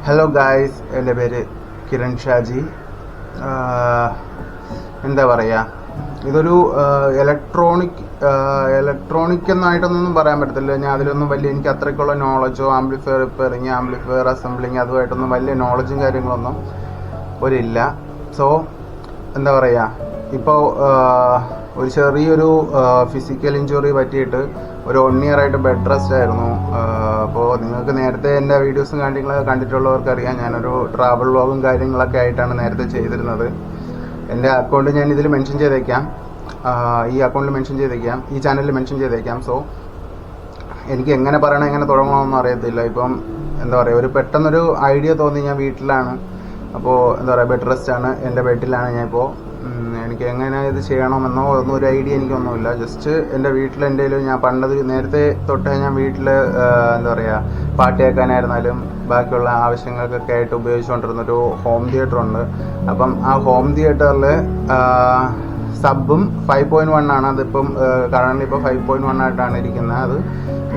Hello guys, എൻ്റെ പേര് കിരൺ ഷാജി. എന്താ പറയുക, ഇതൊരു ഇലക്ട്രോണിക് എന്നായിട്ടൊന്നും പറയാൻ പറ്റത്തില്ല. ഞാൻ അതിലൊന്നും വലിയ എനിക്ക് അത്രയ്ക്കുള്ള നോളജോ ആംപ്ലിഫയർ റിപ്പയറിങ്, ആംപ്ലിഫയർ അസംബ്ലിങ് അതുമായിട്ടൊന്നും വലിയ നോളജും കാര്യങ്ങളൊന്നും ഒരില്ല. സോ എന്താ പറയുക, ഇപ്പോൾ ഒരു ചെറിയൊരു ഫിസിക്കൽ ഇഞ്ചുറി പറ്റിയിട്ട് ഒരു 1 year ആയിട്ട് ബെഡ് റെസ്റ്റ് ആയിരുന്നു. അപ്പോൾ നിങ്ങൾക്ക് നേരത്തെ എൻ്റെ വീഡിയോസും കാര്യങ്ങളൊക്കെ കണ്ടിട്ടുള്ളവർക്ക് അറിയാം, ഞാനൊരു ട്രാവൽ വ്ളോഗും കാര്യങ്ങളൊക്കെ ആയിട്ടാണ് നേരത്തെ ചെയ്തിരുന്നത്. എൻ്റെ അക്കൗണ്ട് ഞാൻ ഇതിൽ മെൻഷൻ ചെയ്തേക്കാം, ഈ അക്കൗണ്ടിൽ മെൻഷൻ ചെയ്തേക്കാം, ഈ ചാനലിൽ മെൻഷൻ ചെയ്തേക്കാം. സോ എനിക്ക് എങ്ങനെ പറയണം, എങ്ങനെ തുടങ്ങണമെന്നൊന്നും അറിയത്തില്ല. ഇപ്പം എന്താ പറയുക, ഒരു പെട്ടെന്നൊരു ഐഡിയ തോന്നി. ഞാൻ വീട്ടിലാണ്, അപ്പോൾ എന്താ പറയുക, ബെഡ് റെസ്റ്റ് ആണ്, എൻ്റെ ബെഡിലാണ് ഞാൻ ഇപ്പോൾ. എനിക്ക് എങ്ങനെ ഇത് ചെയ്യണമെന്നോ ഒന്നും ഒരു ഐഡിയ എനിക്കൊന്നുമില്ല. ജസ്റ്റ് എൻ്റെ വീട്ടിൽ എൻ്റെ ഞാൻ നേരത്തെ തൊട്ടേ ഞാൻ വീട്ടിൽ എന്താ പറയുക, പാട്ട് കേൾക്കാനായിരുന്നാലും ബാക്കിയുള്ള ആവശ്യങ്ങൾക്കൊക്കെ ആയിട്ട് ഉപയോഗിച്ചുകൊണ്ടിരുന്നൊരു ഹോം തിയേറ്റർ ഉണ്ട്. അപ്പം ആ ഹോം തിയേറ്ററിൽ സബും 5.1 ആണ്. അതിപ്പം കറണ്ട് ഇപ്പോൾ 5.1 ആയിട്ടാണ് ഇരിക്കുന്നത്. അത്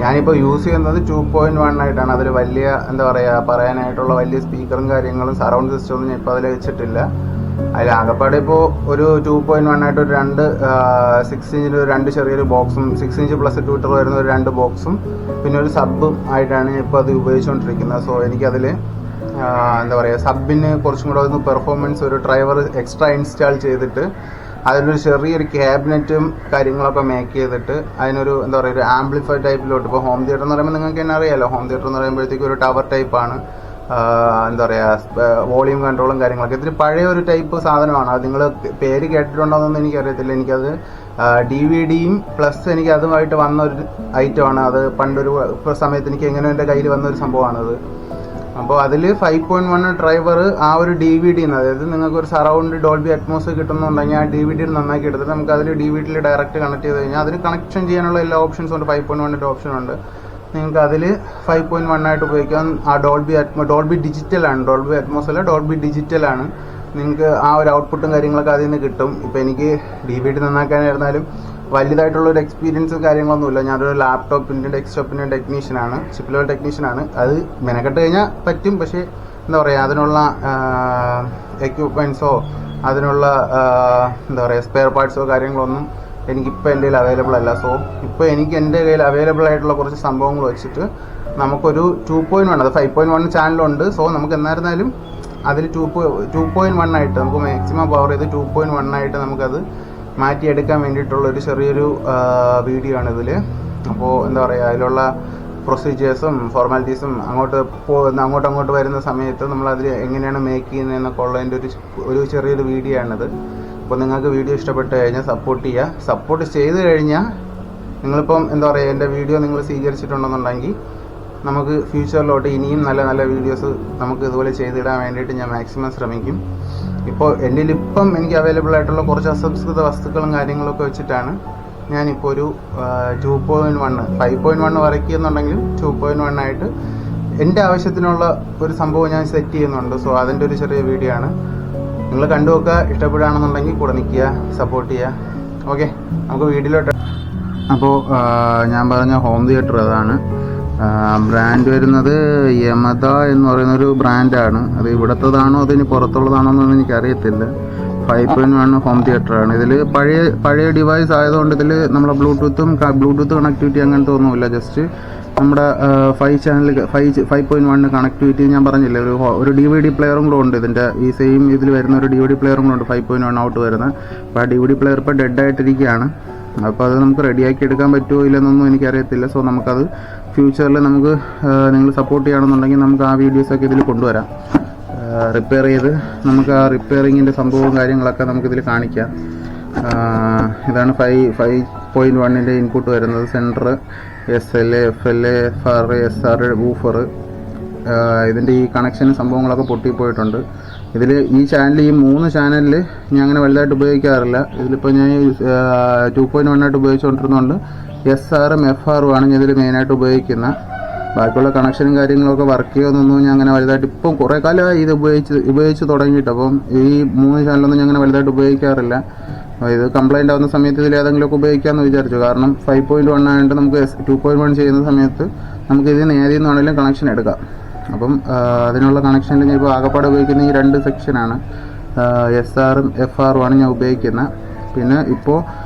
ഞാനിപ്പോൾ യൂസ് ചെയ്യുന്നത് 2.1 ആയിട്ടാണ്. അതിൽ വലിയ എന്താ പറയുക, പറയാനായിട്ടുള്ള വലിയ സ്പീക്കറും കാര്യങ്ങളും സറൗണ്ട് സിസ്റ്റമൊന്നും ഞാൻ ഇപ്പോൾ അതിൽ വെച്ചിട്ടില്ല. അതിൽ ആകെപ്പാടെ ഇപ്പോൾ ഒരു 2.1 ആയിട്ട് ഒരു 6 ഇഞ്ചിൻ്റെ ഒരു ചെറിയൊരു ബോക്സും 6 ഇഞ്ച് പ്ലസ് ട്വിറ്റർ വരുന്ന ഒരു 2 ബോക്സും പിന്നെ ഒരു സബും ആയിട്ടാണ് ഇപ്പോൾ അത് ഉപയോഗിച്ചുകൊണ്ടിരിക്കുന്നത്. സോ എനിക്കതിൽ എന്താ പറയുക, സബിന് കുറച്ചും കൂടെ ഒന്ന് പെർഫോമൻസ്, ഒരു ഡ്രൈവർ എക്സ്ട്രാ ഇൻസ്റ്റാൾ ചെയ്തിട്ട് അതിലൊരു ചെറിയൊരു ക്യാബിനറ്റും കാര്യങ്ങളൊക്കെ മേക്ക് ചെയ്തിട്ട് അതിനൊരു എന്താ പറയുക, ഒരു ആംപ്ലിഫൈ ടൈപ്പിലോട്ട്. ഇപ്പോൾ ഹോം തിയേറ്റർ എന്ന് പറയുമ്പോൾ നിങ്ങൾക്ക് തന്നെ അറിയാമല്ലോ, ഹോം തിയേറ്റർ എന്ന് പറയുമ്പോഴത്തേക്കും ഒരു ടവർ ടൈപ്പാണ്. എന്താ പറയുക, വോളിയം കൺട്രോളും കാര്യങ്ങളൊക്കെ ഇത്തിരി പഴയ ഒരു ടൈപ്പ് സാധനമാണ്. അത് നിങ്ങൾ പേര് കേട്ടിട്ടുണ്ടോയെന്നൊന്നും എനിക്കറിയത്തില്ല. എനിക്കത് DVDയും പ്ലസ് എനിക്ക് അതുമായിട്ട് വന്നൊരു ഐറ്റമാണ്. അത് പണ്ടൊരു സമയത്ത് എനിക്ക് എങ്ങനെ എൻ്റെ കയ്യിൽ വന്നൊരു സംഭവമാണത്. അപ്പോൾ അതിൽ 5.1 ഡ്രൈവർ ആ ഒരു DVD, അതായത് നിങ്ങൾക്ക് ഒരു സറൗണ്ട് ഡോൾബി അറ്റ്മോസ് കിട്ടുന്നുണ്ടെങ്കിൽ ആ DVD നന്നാക്കി എടുത്തിട്ട് നമുക്ക് അതിൽ DVDയിൽ ഡയറക്റ്റ് കണക്ട് ചെയ്ത് കഴിഞ്ഞാൽ അതിന് കണക്ഷൻ ചെയ്യാനുള്ള എല്ലാ ഓപ്ഷൻസും ഉണ്ട്. 5.1 ഓപ്ഷൻ ഉണ്ട്. നിങ്ങൾക്ക് അതിൽ 5.1 ആയിട്ട് ഉപയോഗിക്കാം. ആ ഡോൾബി ഡിജിറ്റലാണ്, ഡോൾബി അറ്റ്മോസ് അല്ല, ഡോൾബി ഡിജിറ്റലാണ്. നിങ്ങൾക്ക് ആ ഒരു ഔട്ട്പുട്ടും കാര്യങ്ങളൊക്കെ അതിൽ നിന്ന് കിട്ടും. ഇപ്പോൾ എനിക്ക് DVD നന്നാക്കാനായിരുന്നാലും വലിയതായിട്ടുള്ളൊരു എക്സ്പീരിയൻസും കാര്യങ്ങളൊന്നുമില്ല. ഞാനൊരു ലാപ്ടോപ്പിൻ്റെ ഡെസ്ക്ടോപ്പിൻ്റെ ടെക്നീഷ്യനാണ്, ചിപ്പ് ലെവൽ ടെക്നീഷ്യനാണ്. അത് മെനക്കെട്ട് കഴിഞ്ഞാൽ പറ്റും. പക്ഷേ എന്താ പറയുക, അതിനുള്ള എക്യുപ്മെൻറ്റ്സോ അതിനുള്ള എന്താ പറയുക സ്പെയർ പാർട്സോ കാര്യങ്ങളൊന്നും എനിക്കിപ്പോൾ എൻ്റെ കയ്യിൽ അവൈലബിൾ അല്ല. സോ ഇപ്പോൾ എനിക്ക് എൻ്റെ കയ്യിൽ അവൈലബിൾ ആയിട്ടുള്ള കുറച്ച് സംഭവങ്ങൾ വെച്ചിട്ട് നമുക്കൊരു 2.1, അത് 5.1 ചാനലുണ്ട്. സോ നമുക്ക് എന്നായിരുന്നാലും അതിൽ 2.1 ആയിട്ട് നമുക്ക് മാക്സിമം പവർ ചെയ്ത് 2.1 ആയിട്ട് നമുക്കത് മാറ്റിയെടുക്കാൻ വേണ്ടിയിട്ടുള്ളൊരു ചെറിയൊരു വീഡിയോ ആണ് ഇതിൽ. അപ്പോൾ എന്താ പറയുക, അതിലുള്ള പ്രൊസീജിയേഴ്സും ഫോർമാലിറ്റീസും അങ്ങോട്ട് വരുന്ന സമയത്ത് നമ്മളതിൽ എങ്ങനെയാണ് മേക്ക് ചെയ്യുന്നതെന്നൊക്കെ ഉള്ളതിൻ്റെ ഒരു ചെറിയൊരു വീഡിയോ ആണിത്. അപ്പോൾ നിങ്ങൾക്ക് വീഡിയോ ഇഷ്ടപ്പെട്ട് കഴിഞ്ഞാൽ സപ്പോർട്ട് ചെയ്ത് കഴിഞ്ഞാൽ നിങ്ങളിപ്പം എന്താ പറയുക, എൻ്റെ വീഡിയോ നിങ്ങൾ സ്വീകരിച്ചിട്ടുണ്ടെന്നുണ്ടെങ്കിൽ നമുക്ക് ഫ്യൂച്ചറിലോട്ട് ഇനിയും നല്ല നല്ല വീഡിയോസ് നമുക്ക് ഇതുപോലെ ചെയ്തിടാൻ വേണ്ടിയിട്ട് ഞാൻ മാക്സിമം ശ്രമിക്കും. ഇപ്പോൾ എൻ്റെ ഇപ്പം എനിക്ക് അവൈലബിൾ ആയിട്ടുള്ള കുറച്ച് അസംസ്കൃത വസ്തുക്കളും കാര്യങ്ങളൊക്കെ വെച്ചിട്ടാണ് ഞാനിപ്പോൾ ഒരു 2.1, 5.1 വരയ്ക്കുന്നുണ്ടെങ്കിലും 2.1 ആയിട്ട് എൻ്റെ ആവശ്യത്തിനുള്ള ഒരു സംഭവം ഞാൻ സെറ്റ് ചെയ്യുന്നുണ്ട്. സോ അതിൻ്റെ ഒരു ചെറിയ വീഡിയോ ആണ്. നിങ്ങൾ കണ്ടു നോക്കുക, ഇഷ്ടപ്പെടുകയാണെന്നുണ്ടെങ്കിൽ കൂടെ നിൽക്കുക, സപ്പോർട്ട് ചെയ്യുക. ഓക്കെ, നമുക്ക് വീഡിയോയിലോട്ട്. അപ്പോൾ ഞാൻ പറഞ്ഞ ഹോം തിയേറ്റർ അതാണ്. ബ്രാൻഡ് വരുന്നത് യമത എന്ന് പറയുന്നൊരു ബ്രാൻഡാണ്. അത് ഇവിടത്തതാണോ അതിന് പുറത്തുള്ളതാണോ എന്നൊന്നും എനിക്കറിയത്തില്ല. 5.1 ഹോം തിയേറ്ററാണ്. ഇതിൽ പഴയ ഡിവൈസ് ആയതുകൊണ്ട് ഇതിൽ നമ്മളെ ബ്ലൂടൂത്ത് കണക്ടിവിറ്റി അങ്ങനത്തെ ഒന്നുമില്ല. ജസ്റ്റ് നമ്മുടെ 5.1 കണക്ടിവിറ്റി ഞാൻ പറഞ്ഞില്ലേ, ഒരു DVD പ്ലെയറും കൂടെ ഉണ്ട്. ഈ സെയിം ഇതിൽ വരുന്ന ഒരു DVD പ്ലെയറും കൂടെ ഉണ്ട്, 5.1 ഔട്ട് വരുന്നത്. അപ്പോൾ ആ DVD പ്ലെയർ ഇപ്പോൾ ഡെഡ് ആയിട്ടിരിക്കുകയാണ്. അപ്പോൾ അത് നമുക്ക് റെഡിയാക്കി എടുക്കാൻ പറ്റുമോ ഇല്ലെന്നൊന്നും എനിക്കറിയത്തില്ല. സോ നമുക്കത് ഫ്യൂച്ചറിൽ നമുക്ക് നിങ്ങൾ സപ്പോർട്ട് ചെയ്യണമെന്നുണ്ടെങ്കിൽ നമുക്ക് ആ വീഡിയോസൊക്കെ ഇതിൽ കൊണ്ടുവരാം. റിപ്പയർ ചെയ്ത് നമുക്ക് ആ റിപ്പയറിങ്ങിൻ്റെ സംഭവവും കാര്യങ്ങളൊക്കെ നമുക്കിതിൽ കാണിക്കാം. ഇതാണ് 5.1 ഇൻപുട്ട് വരുന്നത്. Centre, SL, FL, FR, SR, woofer. ഇതിൻ്റെ ഈ കണക്ഷനും സംഭവങ്ങളൊക്കെ പൊട്ടിപ്പോയിട്ടുണ്ട്. ഈ 3 ചാനലിൽ ഞാൻ അങ്ങനെ വലുതായിട്ട് ഉപയോഗിക്കാറില്ല. ഇതിലിപ്പോൾ ഞാൻ 2.1 ആയിട്ട് ഉപയോഗിച്ചുകൊണ്ടിരുന്നുകൊണ്ട് SRഉം FRഉം ആണ് ഞാൻ ഇതിൽ മെയിനായിട്ട് ഉപയോഗിക്കുന്നത്. ബാക്കിയുള്ള കണക്ഷനും കാര്യങ്ങളൊക്കെ വർക്ക് ചെയ്യുമെന്നൊന്നും ഞാൻ അങ്ങനെ വലുതായിട്ട് ഇപ്പം കുറേ കാലമായി ഇത് ഉപയോഗിച്ച് തുടങ്ങിയിട്ട്. അപ്പം ഈ 3 ചാനലൊന്നും ഞാൻ അങ്ങനെ വലുതായിട്ട് ഉപയോഗിക്കാറില്ല. ഇത് കംപ്ലൈൻ്റ് ആവുന്ന സമയത്ത് ഇതിൽ ഏതെങ്കിലുമൊക്കെ ഉപയോഗിക്കാമെന്ന് വിചാരിച്ചു. കാരണം 5.1 ആയതുകൊണ്ട് നമുക്ക് 2.1 ചെയ്യുന്ന സമയത്ത് നമുക്ക് ഇതിൽ നിന്ന് ഏതിൽ നിന്നാണെങ്കിലും കണക്ഷൻ എടുക്കാം. അപ്പം അതിനുള്ള കണക്ഷനിൽ ഞാൻ ഇപ്പോൾ ആകപ്പാടെ ഉപയോഗിക്കുന്ന ഈ 2 സെക്ഷനാണ്, SRഉം FRഉമാണ് ഞാൻ ഉപയോഗിക്കുന്നത്. പിന്നെ ഇപ്പോൾ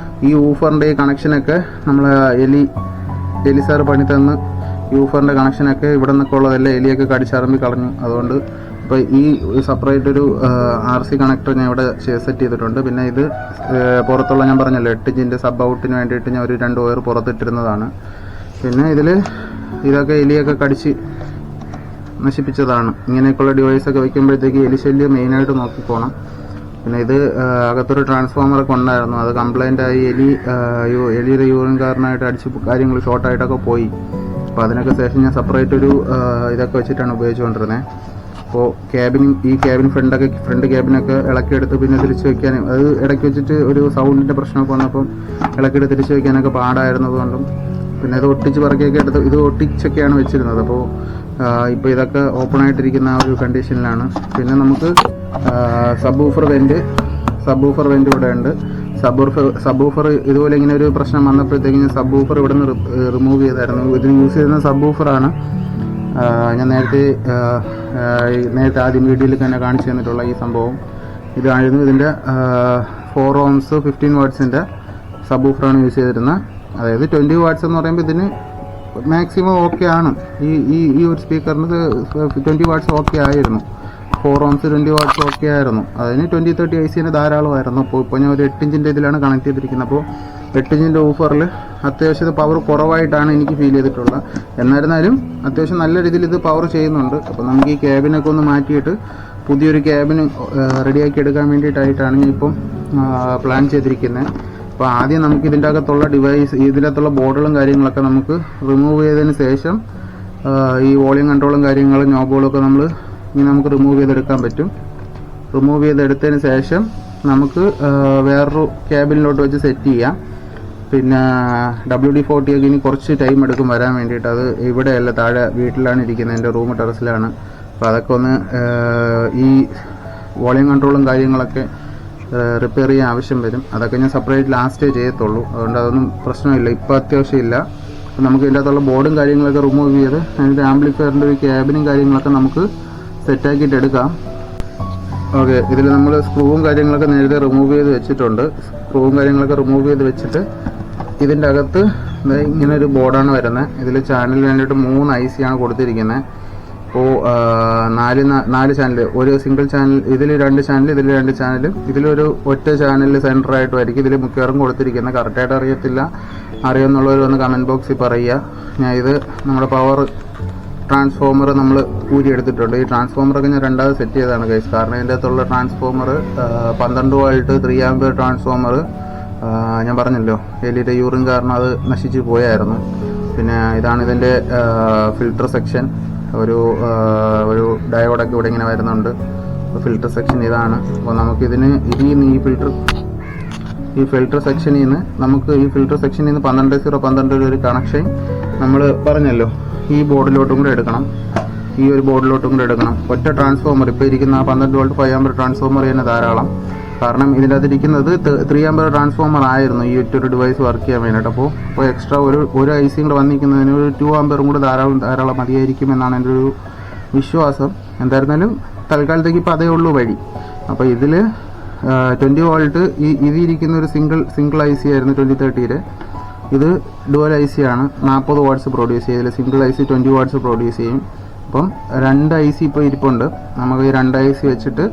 ഈ ഊഫറിൻ്റെ ഈ കണക്ഷനൊക്കെ നമ്മൾ എലി സാറ് പണി തന്ന് ഈ ഊഫറിൻ്റെ കണക്ഷനൊക്കെ ഇവിടെ നിന്നൊക്കെ ഉള്ളതെല്ലാം എലിയൊക്കെ കടിച്ചറമ്പി കളഞ്ഞു. അതുകൊണ്ട് ഇപ്പോൾ ഈ സെപ്പറേറ്റ് ഒരു RC കണക്ടർ ഞാൻ ഇവിടെ സെറ്റ് ചെയ്തിട്ടുണ്ട്. പിന്നെ ഇത് പുറത്തുള്ള ഞാൻ പറഞ്ഞല്ലോ 8 ഇഞ്ചിൻ്റെ സബ് ഔട്ടിന് വേണ്ടിയിട്ട് ഞാൻ ഒരു 2 വയർ പുറത്തിട്ടിരുന്നതാണ്. പിന്നെ ഇതൊക്കെ എലിയൊക്കെ കടിച്ച് നശിപ്പിച്ചതാണ്. ഇങ്ങനെയൊക്കെയുള്ള ഡിവൈസൊക്കെ വയ്ക്കുമ്പോഴത്തേക്ക് എലി ശല്യം മെയിനായിട്ട് നോക്കിക്കോണം. പിന്നെ ഇത് അകത്തൊരു ട്രാൻസ്ഫോമറൊക്കെ ഉണ്ടായിരുന്നു, അത് കംപ്ലൈൻ്റ് ആയി എലിയുടെ യൂറിൻ കാരണമായിട്ട് അടിച്ച് കാര്യങ്ങൾ ഷോർട്ടായിട്ടൊക്കെ പോയി. അപ്പോൾ അതിനൊക്കെ ശേഷം ഞാൻ സെപ്പറേറ്റ് ഒരു ഇതൊക്കെ വെച്ചിട്ടാണ് ഉപയോഗിച്ചുകൊണ്ടിരുന്നത്. അപ്പോൾ ഈ ക്യാബിൻ ഫ്രണ്ട് ക്യാബിനൊക്കെ ഇളക്കിയെടുത്ത് പിന്നെ തിരിച്ച് വയ്ക്കാനും, അത് ഇടയ്ക്ക് വെച്ചിട്ട് ഒരു സൗണ്ടിൻ്റെ പ്രശ്നമൊക്കെ വന്നപ്പം ഇളക്കിയെടുത്ത് തിരിച്ച് വയ്ക്കാനൊക്കെ പാടായിരുന്നതുകൊണ്ടും പിന്നെ ഇത് ഒട്ടിച്ച് പറക്കിയൊക്കെ എടുത്ത് ഇത് ഒട്ടിച്ചൊക്കെയാണ് വെച്ചിരുന്നത്. അപ്പോൾ ഇപ്പോൾ ഇതൊക്കെ ഓപ്പൺ ആയിട്ടിരിക്കുന്ന ആ ഒരു കണ്ടീഷനിലാണ്. പിന്നെ നമുക്ക് സബ് ഊഫർ വെൻറ്റ് ഇവിടെ ഉണ്ട്. സബ് ഊഫർ ഇതുപോലെ ഇങ്ങനെ ഒരു പ്രശ്നം വന്നപ്പോഴത്തേക്ക് ഞാൻ സബ് ഊഫർ ഇവിടെ നിന്ന് റിമൂവ് ചെയ്തായിരുന്നു. ഇതിന് യൂസ് ചെയ്യുന്ന സബ് ഊഫറാണ് ഞാൻ നേരത്തെ ആദ്യം വീഡിയോയിൽ തന്നെ കാണിച്ചു തന്നിട്ടുള്ള ഈ സംഭവം. ഇതായിരുന്നു ഇതിൻ്റെ 4 ohms 15 wattsൻ്റെ സബ് ഊഫറാണ് യൂസ് ചെയ്തിരുന്നത്. അതായത് 20 watts എന്ന് പറയുമ്പോൾ ഇതിന് മാക്സിമം ഓക്കെ ആണ്. ഈ ഒരു സ്പീക്കറിന് 20 watts ഓക്കെ ആയിരുന്നു. 4 ohms 20 watts ഓക്കെ ആയിരുന്നു. അതിന് 20-30 IC ധാരാളമായിരുന്നു. ഇപ്പോൾ ഞാൻ ഒരു 8 ഇഞ്ചിൻ്റെ ഇതിലാണ് കണക്ട് ചെയ്തിരിക്കുന്നത്. അപ്പോൾ 8 ഇഞ്ചിൻ്റെ ഊഫറിൽ അത്യാവശ്യം പവർ കുറവായിട്ടാണ് എനിക്ക് ഫീൽ ചെയ്തിട്ടുള്ളത്. എന്നിരുന്നാലും അത്യാവശ്യം നല്ല രീതിയിൽ ഇത് പവർ ചെയ്യുന്നുണ്ട്. അപ്പോൾ നമുക്ക് ഈ ക്യാബിനൊക്കെ ഒന്ന് മാറ്റിയിട്ട് പുതിയൊരു ക്യാബിന് റെഡിയാക്കി എടുക്കാൻ വേണ്ടിയിട്ടായിട്ടാണ് ഞാൻ ഇപ്പം പ്ലാൻ ചെയ്തിരിക്കുന്നത്. അപ്പോൾ ആദ്യം നമുക്ക് ഇതിൻ്റെ അകത്തുള്ള ഇതിൻ്റെ അകത്തുള്ള ബോർഡുകളും കാര്യങ്ങളൊക്കെ നമുക്ക് റിമൂവ് ചെയ്തതിന് ശേഷം ഈ വോളിയം കൺട്രോളും കാര്യങ്ങളും നോബുകളൊക്കെ നമുക്ക് റിമൂവ് ചെയ്തെടുക്കാൻ പറ്റും. റിമൂവ് ചെയ്തെടുത്തതിന് ശേഷം നമുക്ക് വേറൊരു ക്യാബിനിലോട്ട് വെച്ച് സെറ്റ് ചെയ്യാം. പിന്നെ WD-40 ഒക്കെ ഇനി കുറച്ച് ടൈം എടുക്കും വരാൻ വേണ്ടിയിട്ട്. അത് ഇവിടെയല്ല, താഴെ വീട്ടിലാണ് ഇരിക്കുന്നത്, എൻ്റെ റൂം ടെറസിലാണ്. അപ്പോൾ അതൊക്കെ ഒന്ന് ഈ വോളിയം കൺട്രോളും കാര്യങ്ങളൊക്കെ റിപ്പയർ ചെയ്യാൻ ആവശ്യം വരും. അതൊക്കെ ഞാൻ സെപ്പറേറ്റ് ലാസ്റ്റേ ചെയ്യത്തുള്ളൂ. അതുകൊണ്ട് അതൊന്നും പ്രശ്നമില്ല, ഇപ്പോൾ അത്യാവശ്യമില്ല. അപ്പോൾ നമുക്ക് ഇതിൻ്റെ അകത്തുള്ള ബോർഡും കാര്യങ്ങളൊക്കെ റിമൂവ് ചെയ്ത് അതിൻ്റെ ആംപ്ലിഫയറിൻ്റെ ഒരു ക്യാബിനും കാര്യങ്ങളൊക്കെ നമുക്ക് സെറ്റാക്കിയിട്ട് എടുക്കാം. ഓക്കെ, ഇതിൽ നമ്മൾ സ്ക്രൂവും കാര്യങ്ങളൊക്കെ നേരത്തെ റിമൂവ് ചെയ്ത് വെച്ചിട്ടുണ്ട്. സ്ക്രൂവും കാര്യങ്ങളൊക്കെ റിമൂവ് ചെയ്ത് വെച്ചിട്ട് ഇതിൻ്റെ അകത്ത് ഇങ്ങനൊരു ബോർഡാണ് വരുന്നത്. ഇതിൽ ചാനലിന് വേണ്ടിയിട്ട് 3 IC ആണ് കൊടുത്തിരിക്കുന്നത്. അപ്പോൾ 4 ചാനൽ, ഒരു സിംഗിൾ ചാനൽ, ഇതിൽ 2 ചാനൽ, ഇതിൽ 2 ചാനലും, ഇതിലൊരു ഒറ്റ ചാനലിൽ സെൻറ്ററായിട്ടുമായിരിക്കും ഇതിൽ മിക്കവാറും കൊടുത്തിരിക്കുന്നത്. കറക്റ്റായിട്ട് അറിയത്തില്ല, അറിയാമെന്നുള്ളവർ ഒന്ന് കമൻറ്റ് ബോക്സിൽ പറയുക. ഞാൻ ഇത് നമ്മുടെ പവർ ട്രാൻസ്ഫോമർ നമ്മൾ ഊരിയെടുത്തിട്ടുണ്ട്. ഈ ട്രാൻസ്ഫോമറൊക്കെ ഞാൻ 2ാമത് സെറ്റ് ചെയ്തതാണ് ഗൈസ്. കാരണം ഇതിൻ്റെ അകത്തുള്ള ട്രാൻസ്ഫോമർ 12 വോൾട്ട് 3 ആംപിയർ ട്രാൻസ്ഫോമർ ഞാൻ പറഞ്ഞല്ലോ എലിയുടെ യൂറിൻ കാരണം അത് നശിച്ച് പോയായിരുന്നു. പിന്നെ ഇതാണ് ഇതിൻ്റെ ഫിൽട്ടർ സെക്ഷൻ. ഒരു ഡയോഡൊക്കെ ഇവിടെ ഇങ്ങനെ വരുന്നുണ്ട്. ഫിൽട്ടർ സെക്ഷൻ ഇതാണ്. അപ്പോൾ നമുക്കിതിന് ഈ ഫിൽട്ടർ സെക്ഷനിൽ നിന്ന് 12-0-12 ഒരു കണക്ഷൻ നമ്മൾ പറഞ്ഞല്ലോ ഈ ബോർഡിലോട്ടും കൂടെ എടുക്കണം. ഈ ഒരു ബോർഡിലോട്ടും കൂടെ എടുക്കണം. ഒറ്റ ട്രാൻസ്ഫോമർ, ഇപ്പോൾ ഇരിക്കുന്ന 12 വോൾട്ട് 5 ആംപിയർ ട്രാൻസ്ഫോമർ തന്നെ ധാരാളം. കാരണം ഇതിൻ്റെ അകത്തിരിക്കുന്നത് 3 ആംപിയർ ട്രാൻസ്ഫോമർ ആയിരുന്നു ഈ ഒരു ഡിവൈസ് വർക്ക് ചെയ്യാൻ വേണ്ടിയിട്ട്. അപ്പോൾ എക്സ്ട്രാ ഒരു IC കൂടെ വന്നിരിക്കുന്നതിന് ഒരു 2 ആംപിയറും കൂടെ ധാരാളം മതിയായിരിക്കും എന്നാണ് എൻ്റെ ഒരു വിശ്വാസം. എന്തായിരുന്നാലും തൽക്കാലത്തേക്ക് ഇപ്പോൾ അതേ ഉള്ളൂ വഴി. അപ്പോൾ ഇതിൽ 20 വോൾട്ട് ഇതിരിക്കുന്ന ഒരു സിംഗിൾ IC ആയിരുന്നു 2030. ഇത് ഡുവൽ IC ആണ്, 40 വാട്ട്സ് പ്രൊഡ്യൂസ് ചെയ്യും. ഇതിൽ സിംഗിൾ IC 20 വാട്ട്സ് പ്രൊഡ്യൂസ് ചെയ്യും. അപ്പം 2 IC ഇപ്പോൾ ഇരിപ്പുണ്ട്. നമുക്ക് ഈ 2 IC വെച്ചിട്ട്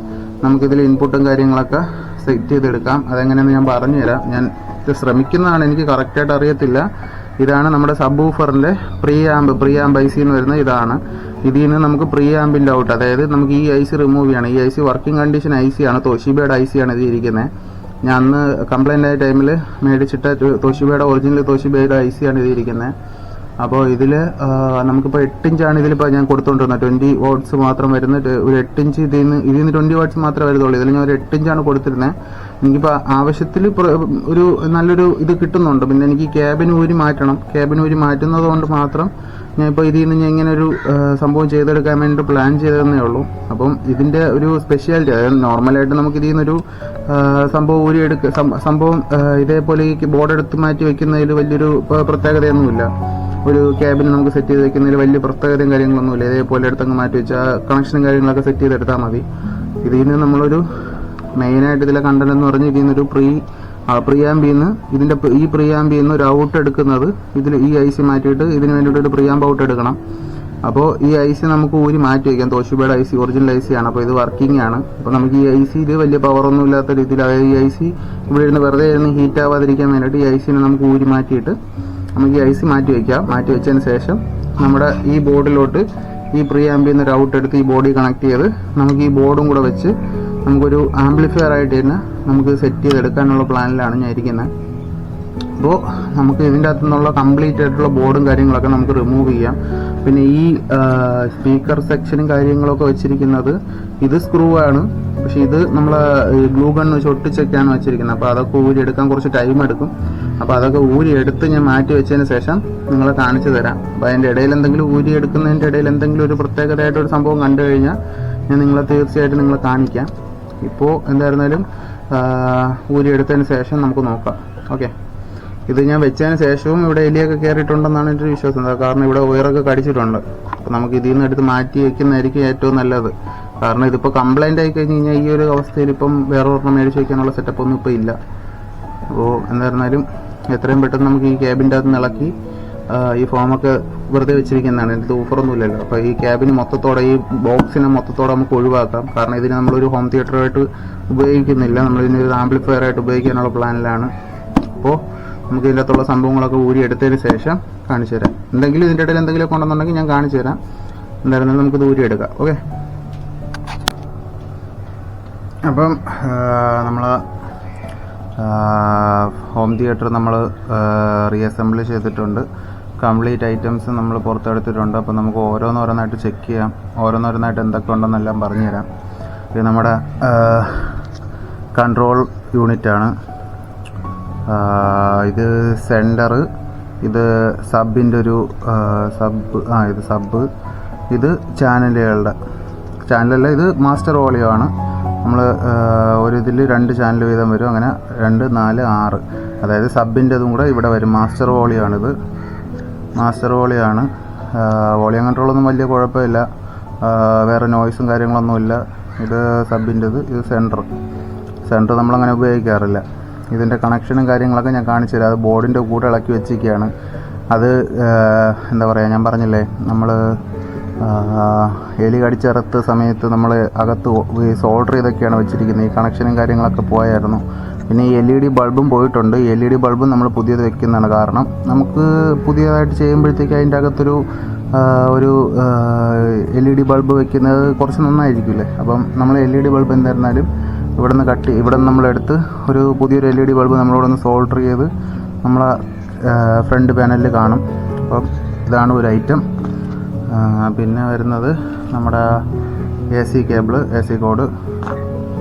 നമുക്കിതിൽ ഇൻപുട്ടും കാര്യങ്ങളൊക്കെ സെറ്റ് ചെയ്തെടുക്കാം. അതെങ്ങനെയെന്ന് ഞാൻ പറഞ്ഞുതരാം. ഞാൻ ഇത് ശ്രമിക്കുന്നതാണ്, എനിക്ക് കറക്റ്റായിട്ട് അറിയത്തില്ല. ഇതാണ് നമ്മുടെ സബ് ഊഫറിൻ്റെ പ്രീ ആംബ് IC എന്ന് വരുന്നത് ഇതാണ്. ഇതിൽ നിന്ന് നമുക്ക് പ്രീ ആംബിൻ്റെ ഔട്ട്, അതായത് നമുക്ക് ഈ IC റിമൂവ് ചെയ്യണം. ഈ IC വർക്കിംഗ് കണ്ടീഷൻ IC ആണ്, തോഷിബയുടെ IC ആണ് ഇത് ഇരിക്കുന്നത്. ഞാൻ അന്ന് കംപ്ലൈൻ്റ് ആയ ടൈമിൽ മേടിച്ചിട്ട് തോഷിബയുടെ ഒറിജിനൽ തോഷിബയുടെ IC ആണ് ഇത് ഇരിക്കുന്നത്. അപ്പോൾ ഇതിൽ നമുക്കിപ്പോൾ 8 ഇഞ്ചാണ് ഇതിലിപ്പോൾ ഞാൻ കൊടുത്തുകൊണ്ടിരുന്നത്. 20 വാട്ട്സ് മാത്രം വരുന്ന ഒരു 8 ഇഞ്ച് ഇതിൽ നിന്ന് 20 വാട്ട്സ് മാത്രമേ വരുന്നുള്ളൂ. ഇതിൽ ഞാൻ ഒരു 8 ഇഞ്ചാണ് കൊടുത്തിരുന്നത്. എനിക്കിപ്പോൾ ആവശ്യത്തിൽ ഒരു നല്ലൊരു ഇത് കിട്ടുന്നുണ്ട്. പിന്നെ എനിക്ക് ക്യാബിന് ഊരി മാറ്റണം. ക്യാബിന് ഊരി മാറ്റുന്നത് കൊണ്ട് മാത്രം ഞാനിപ്പോൾ ഇതിൽ നിന്ന് ഞാൻ ഇങ്ങനെ ഒരു സംഭവം ചെയ്തെടുക്കാൻ വേണ്ടിയിട്ട് പ്ലാൻ ചെയ്തതെന്നേ ഉള്ളൂ. അപ്പം ഇതിൻ്റെ ഒരു സ്പെഷ്യാലിറ്റി, അതായത് നോർമലായിട്ട് നമുക്ക് ഇതിൽ നിന്നൊരു സംഭവം സംഭവം ഇതേപോലെ ഈ ബോർഡ് എടുത്ത് മാറ്റി വെക്കുന്നതിൽ വലിയൊരു പ്രത്യേകതയൊന്നുമില്ല. ഒരു ക്യാബിന് നമുക്ക് സെറ്റ് ചെയ്ത് വെക്കുന്നതിൽ വലിയ പ്രത്യേകതയും കാര്യങ്ങളൊന്നുമില്ല. ഇതേപോലെ എടുത്തങ്ങ് മാറ്റി വെച്ചാൽ കണക്ഷനും കാര്യങ്ങളൊക്കെ സെറ്റ് ചെയ്തെടുത്താൽ മതി. ഇതിൽ നിന്ന് നമ്മളൊരു മെയിനായിട്ട് ഇതിലെ കണ്ടന്റ് എന്ന് പറഞ്ഞാൽ ഇതിൽ നിന്നൊരു പ്രിയാമ്പിന്ന് ഈ പ്രിയാമ്പിന്ന് ഒരു ഔട്ട് എടുക്കുന്നത് ഇതിൽ ഈ ഐസി മാറ്റിയിട്ട് ഇതിന് വേണ്ടിയിട്ട് ഒരു പ്രിയാമ്പ് ഔട്ട് എടുക്കണം. അപ്പോൾ ഈ ഐസി നമുക്ക് ഊരി മാറ്റി വയ്ക്കാം. തോഷിബയുടെ ഐസി ഒറിജിനൽ ഐസി ആണ്. അപ്പോൾ ഇത് വർക്കിംഗ് ആണ്. അപ്പോൾ നമുക്ക് ഈ ഐസിയിൽ വലിയ പവറൊന്നും ഇല്ലാത്ത രീതിയിൽ, അതായത് ഈ ഐസി ഇവിടെ ഇരുന്ന് വെറുതെ ഇരുന്ന് ഹീറ്റ് ആവാതിരിക്കാൻ വേണ്ടിയിട്ട് ഈ ഐസിനെ നമുക്ക് ഊരി മാറ്റിയിട്ട് നമുക്ക് ഈ ഐസി മാറ്റി വയ്ക്കാം. മാറ്റി വെച്ചതിന് ശേഷം നമ്മുടെ ഈ ബോർഡിലോട്ട് ഈ പ്രിയാമ്പിൽ നിന്ന് ഒരു ഔട്ട് എടുത്ത് ഈ ബോഡി കണക്ട് ചെയ്ത് നമുക്ക് ഈ ബോർഡും കൂടെ വെച്ച് നമുക്കൊരു ആംപ്ലിഫയർ ആയിട്ട് തന്നെ നമുക്ക് സെറ്റ് ചെയ്തെടുക്കാനുള്ള പ്ലാനിലാണ് ഞാൻ ഇരിക്കുന്നത്. അപ്പോൾ നമുക്ക് ഇതിൻ്റെ അകത്തു നിന്നുള്ള കംപ്ലീറ്റ് ആയിട്ടുള്ള ബോർഡും കാര്യങ്ങളൊക്കെ നമുക്ക് റിമൂവ് ചെയ്യാം. പിന്നെ ഈ സ്പീക്കർ സെക്ഷനും കാര്യങ്ങളൊക്കെ വെച്ചിരിക്കുന്നത് ഇത് സ്ക്രൂ ആണ്. പക്ഷെ ഇത് നമ്മൾ ഗ്ലൂ ഗൺ വെച്ച് ഒട്ടിച്ചൊക്കെയാണ് വെച്ചിരിക്കുന്നത്. അപ്പോൾ അതൊക്കെ ഊരി എടുക്കാൻ കുറച്ച് ടൈം എടുക്കും. അപ്പോൾ അതൊക്കെ ഊരി എടുത്ത് ഞാൻ മാറ്റി വെച്ചതിന് ശേഷം നിങ്ങളെ കാണിച്ചു തരാം. അപ്പോൾ അതിൻ്റെ ഇടയിൽ എന്തെങ്കിലും ഊരി എടുക്കുന്നതിൻ്റെ ഇടയിൽ എന്തെങ്കിലും ഒരു പ്രത്യേകതയായിട്ടൊരു സംഭവം കണ്ടു കഴിഞ്ഞാൽ ഞാൻ നിങ്ങളെ തീർച്ചയായിട്ടും നിങ്ങളെ കാണിക്കാം. ഇപ്പോൾ എന്തായിരുന്നാലും ഊരി എടുത്തതിന് ശേഷം നമുക്ക് നോക്കാം. ഓക്കെ, ഇത് ഞാൻ വെച്ചതിന് ശേഷവും ഇവിടെ എലിയൊക്കെ കയറിയിട്ടുണ്ടെന്നാണ് എൻ്റെ വിശ്വാസം. കാരണം ഇവിടെ ഉയരൊക്കെ കടിച്ചിട്ടുണ്ട്. അപ്പോൾ നമുക്ക് ഇതിൽ നിന്ന് എടുത്ത് മാറ്റി വെക്കുന്നതായിരിക്കും ഏറ്റവും നല്ലത്. കാരണം ഇതിപ്പോൾ കംപ്ലൈൻ്റ് ആയി കഴിഞ്ഞ് കഴിഞ്ഞാൽ ഈ ഒരു അവസ്ഥയിൽ ഇപ്പം വേറെ ഒരെണ്ണം മേടിച്ച് വയ്ക്കാനുള്ള സെറ്റപ്പ് ഒന്നും ഇപ്പോൾ ഇല്ല. അപ്പോൾ എന്തായിരുന്നാലും എത്രയും പെട്ടെന്ന് നമുക്ക് ഈ ക്യാബിൻ്റെ അകത്ത് നിന്ന് ഇളക്കി ഈ ഫോമൊക്കെ വെറുതെ വെച്ചിരിക്കുന്നതാണ്. എനിക്ക് ഓഫറൊന്നുമില്ലല്ലോ. അപ്പോൾ ഈ ക്യാബിന് മൊത്തത്തോടെ, ഈ ബോക്സിനെ മൊത്തത്തോടെ നമുക്ക് ഒഴിവാക്കാം. കാരണം ഇതിന് നമ്മളൊരു ഹോം തിയേറ്ററായിട്ട് ഉപയോഗിക്കുന്നില്ല, നമ്മളിതിന് ഒരു ആംപ്ലിഫയർ ആയിട്ട് ഉപയോഗിക്കാനുള്ള പ്ലാനിലാണ്. അപ്പോൾ നമുക്ക് ഇതിൻ്റെ അകത്തുള്ള സംഭവങ്ങളൊക്കെ ഊരി എടുത്തതിന് ശേഷം കാണിച്ചു തരാം. എന്തെങ്കിലും ഇതിൻ്റെ ഇടയിൽ എന്തെങ്കിലുമൊക്കെ ഉണ്ടെന്നുണ്ടെങ്കിൽ ഞാൻ കാണിച്ചു തരാം. എന്തായിരുന്നാലും നമുക്കിത് ഊരി എടുക്കാം. ഓക്കെ, അപ്പം നമ്മൾ ഹോം തിയേറ്റർ നമ്മൾ റീഅസംബിൾ ചെയ്തിട്ടുണ്ട്. കംപ്ലീറ്റ് ഐറ്റംസ് നമ്മൾ പുറത്തെടുത്തിട്ടുണ്ട്. അപ്പോൾ നമുക്ക് ഓരോന്നോരോന്നായിട്ട് ചെക്ക് ചെയ്യാം. ഓരോന്നോരോന്നായിട്ട് എന്തൊക്കെ ഉണ്ടെന്നെല്ലാം പറഞ്ഞുതരാം. ഇത് നമ്മുടെ കൺട്രോൾ യൂണിറ്റാണ്. ഇത് സെൻറ്റർ, ഇത് സബിൻ്റെ ഒരു ഇത് സബ്, ഇത് ചാനലല്ല, ഇത് മാസ്റ്റർ വോളിയോ ആണ്. നമ്മൾ ഒരു ഇതിൽ 2 ചാനൽ വീതം വരും. അങ്ങനെ 2, 4, 6, അതായത് സബിൻ്റെതും കൂടെ ഇവിടെ വരും. മാസ്റ്റർ വോളിയോ ആണിത്. മാസ്റ്റർ വോളിയോ ആണ്. വോളിയം കൺട്രോളൊന്നും വലിയ കുഴപ്പമില്ല. വേറെ നോയ്സും കാര്യങ്ങളൊന്നുമില്ല. ഇത് സബിൻ്റെത്. ഇത് സെൻറ്റർ നമ്മളങ്ങനെ ഉപയോഗിക്കാറില്ല. ഇതിൻ്റെ കണക്ഷനും കാര്യങ്ങളൊക്കെ ഞാൻ കാണിച്ചു തരാം. അത് ബോർഡിൻ്റെ കൂടെ ഇളക്കി വെച്ചിരിക്കുകയാണ്. അത് എന്താ പറയുക, ഞാൻ പറഞ്ഞില്ലേ, നമ്മൾ എലി കടിച്ചിറത്ത സമയത്ത് നമ്മൾ അകത്ത് സോൾഡർ ചെയ്തൊക്കെയാണ് വെച്ചിരിക്കുന്നത്. ഈ കണക്ഷനും കാര്യങ്ങളൊക്കെ പോയായിരുന്നു. പിന്നെ ഈ LED ബൾബും പോയിട്ടുണ്ട്. LED ബൾബും നമ്മൾ പുതിയത് വെക്കുന്നതാണ്. കാരണം നമുക്ക് പുതിയതായിട്ട് ചെയ്യുമ്പോഴത്തേക്ക് അതിൻ്റെ അകത്തൊരു LED ബൾബ് വെക്കുന്നത് കുറച്ച് നന്നായിരിക്കില്ലേ. അപ്പം നമ്മൾ LED ബൾബ് എന്തായിരുന്നാലും ഇവിടെ നിന്ന് നമ്മളെടുത്ത് ഒരു പുതിയൊരു LED ബൾബ് നമ്മളിവിടെ നിന്ന് സോൾഡർ ചെയ്ത് നമ്മളെ ഫ്രണ്ട് പാനലിൽ കാണും. അപ്പം ഇതാണ് ഒരു ഐറ്റം. പിന്നെ വരുന്നത് നമ്മുടെ AC കേബിള്, AC കോഡ്.